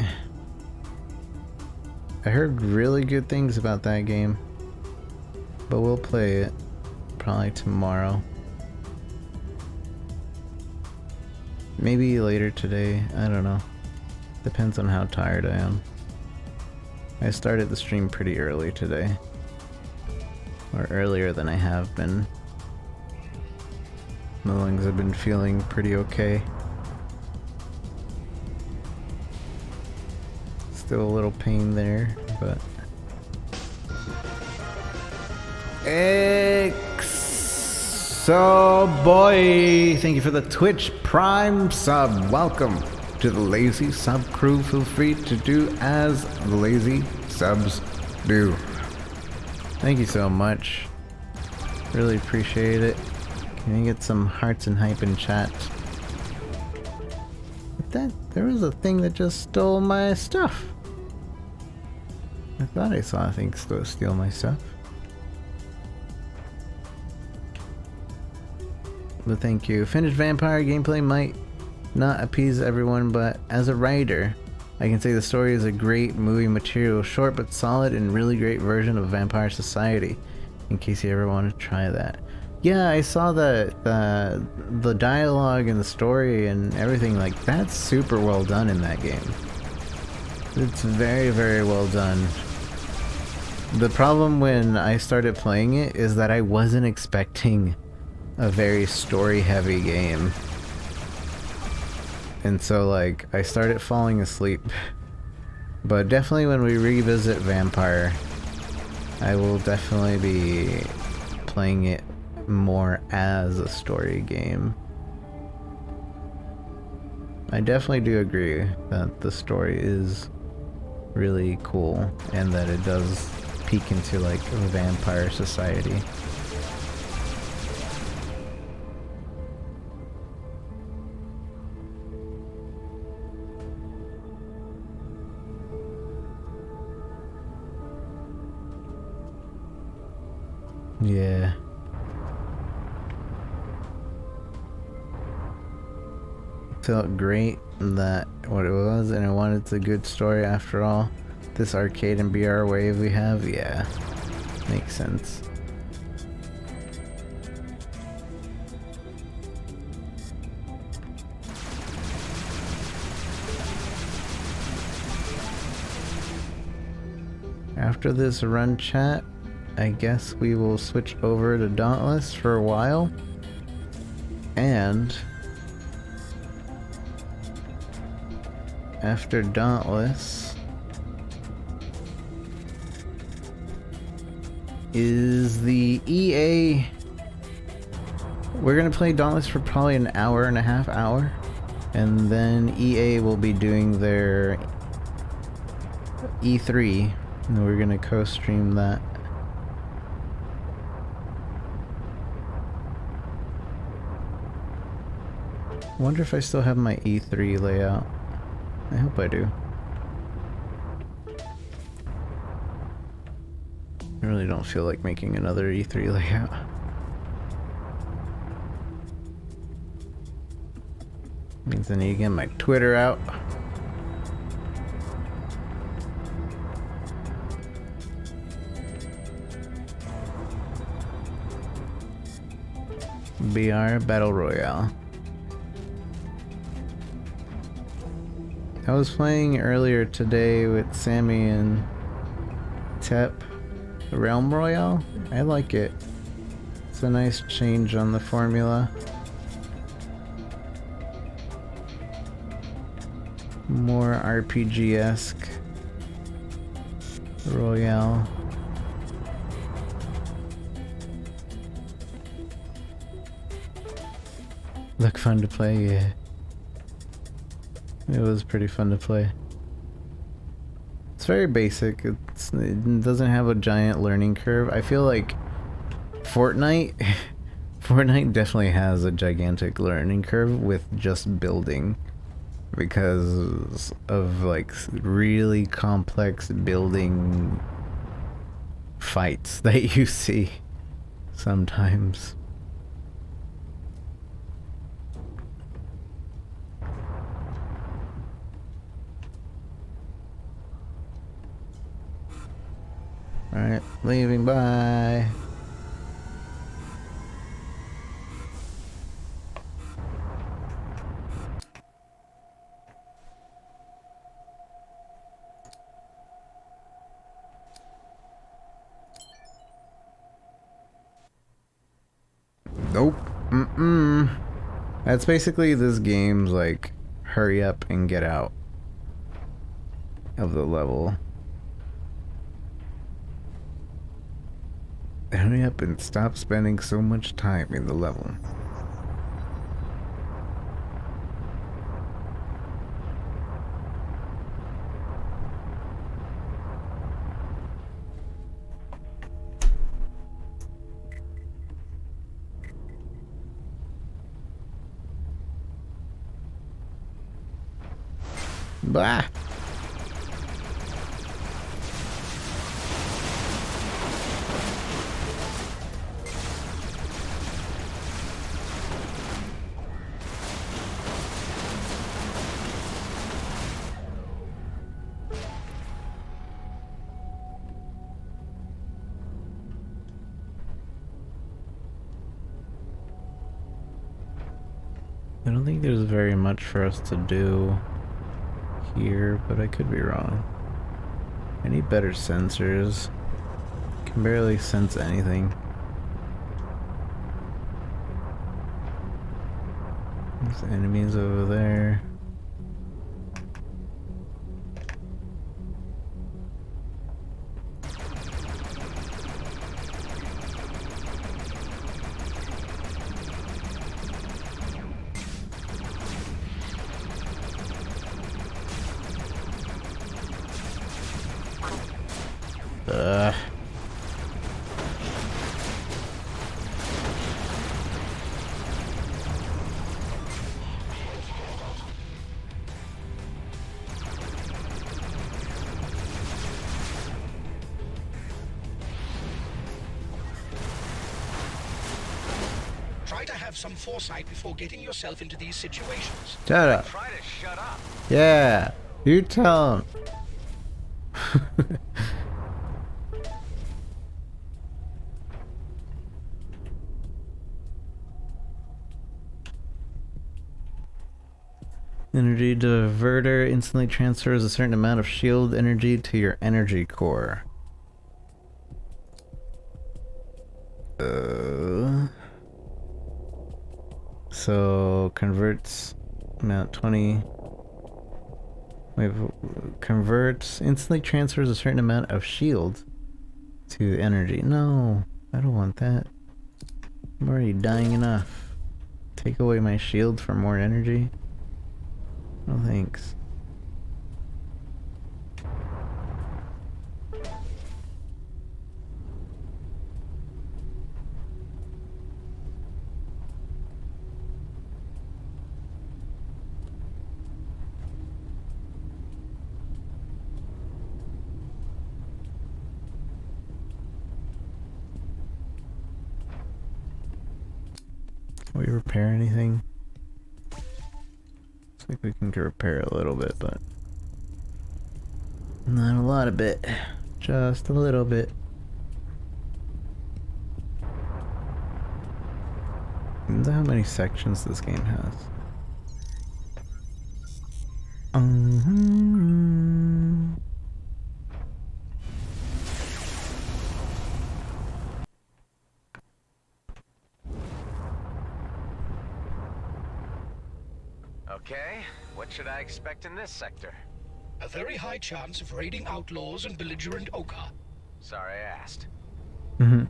Speaker 2: I heard really good things about that game. But we'll play it probably tomorrow. Maybe later today, I don't know. Depends on how tired I am. I started the stream pretty early today. Or earlier than I have been. My lungs have been feeling pretty okay. Still a little pain there, but... So boy, thank you for the Twitch Prime sub. Welcome to the Lazy Sub crew. Feel free to do as the Lazy Subs do. Thank you so much. Really appreciate it. Can you get some hearts and hype in chat? There was a thing that just stole my stuff. I thought I saw a thing steal my stuff. But thank you. Finished vampire gameplay might not appease everyone, but as a writer, I can say the story is a great movie material, short but solid and really great version of Vampire Society, in case you ever want to try that. Yeah, I saw the dialogue and the story and everything, like, that's super well done in that game. It's very, very well done. The problem when I started playing it is that I wasn't expecting a very story-heavy game. And so, like, I started falling asleep. But definitely when we revisit Vampire, I will definitely be playing it more as a story game. I definitely do agree that the story is really cool and that it does peek into, like, a vampire society. Yeah. Felt great that what it was, and I wanted a good story after all. This arcade and BR wave we have, yeah, makes sense. After this run chat, I guess we will switch over to Dauntless for a while, and after Dauntless, is the EA. We're gonna play Dauntless for probably an hour and a half, and then EA will be doing their E3, and we're gonna co-stream that. I wonder if I still have my E3 layout. I hope I do. I really don't feel like making another E3 layout. Means I need to get my Twitter out. BR Battle Royale. I was playing earlier today with Sammy and Tep Realm Royale. I like it. It's a nice change on the formula. More RPG-esque Royale. Look fun to play, yeah. It was pretty fun to play. It's very basic. It doesn't have a giant learning curve. I feel like Fortnite Fortnite definitely has a gigantic learning curve with just building, because of like really complex building fights that you see sometimes. Alright, leaving, bye. Nope. That's basically this game's like hurry up and get out of the level. Hurry up and stop spending so much time in the level. Bah! I don't think there's very much for us to do here, but I could be wrong. I need better sensors. Can barely sense anything. There's enemies over there.
Speaker 3: Try to have some foresight before getting yourself into these situations.
Speaker 2: Shut up.
Speaker 4: Try to shut up.
Speaker 2: Yeah, you tell him. Energy diverter instantly transfers a certain amount of shield energy to your energy core. So converts amount 20. Wait, converts instantly transfers a certain amount of shield to energy. No, I don't want that. I'm already dying enough. Take away my shield for more energy? No thanks. Can we repair anything? Looks like we can repair a little bit, but not a lot of it. Just a little bit. I wonder how many sections this game has.
Speaker 4: Okay, what should I expect in this sector?
Speaker 3: A very high chance of raiding outlaws and belligerent ochre.
Speaker 4: Sorry I asked.
Speaker 2: Mm-hmm.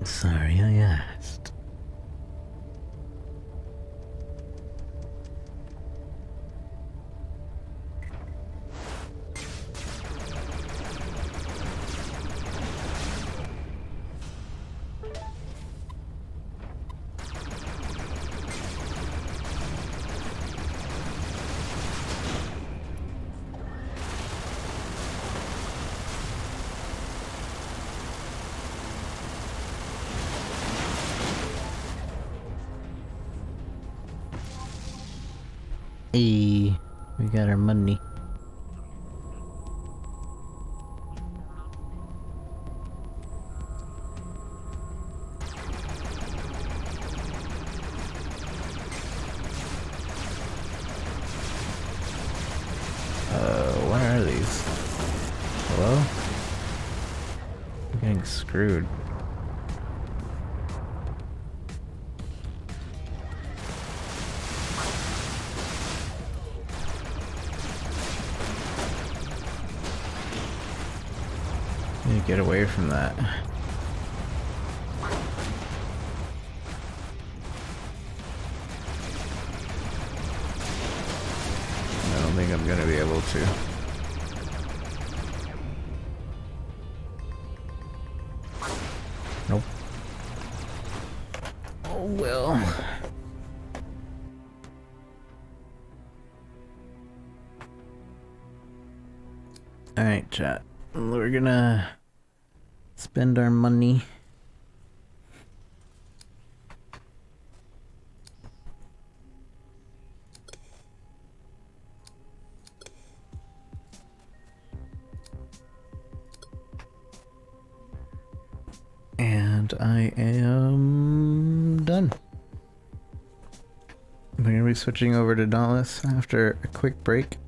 Speaker 2: Sorry I asked. Hey, we got our money. What are these? Hello? I'm getting screwed. Need to get away from that. I don't think I'm gonna be able to. Nope. Oh well. Alright, chat. We're gonna spend our money. And I am done. We're gonna be switching over to Dauntless after a quick break.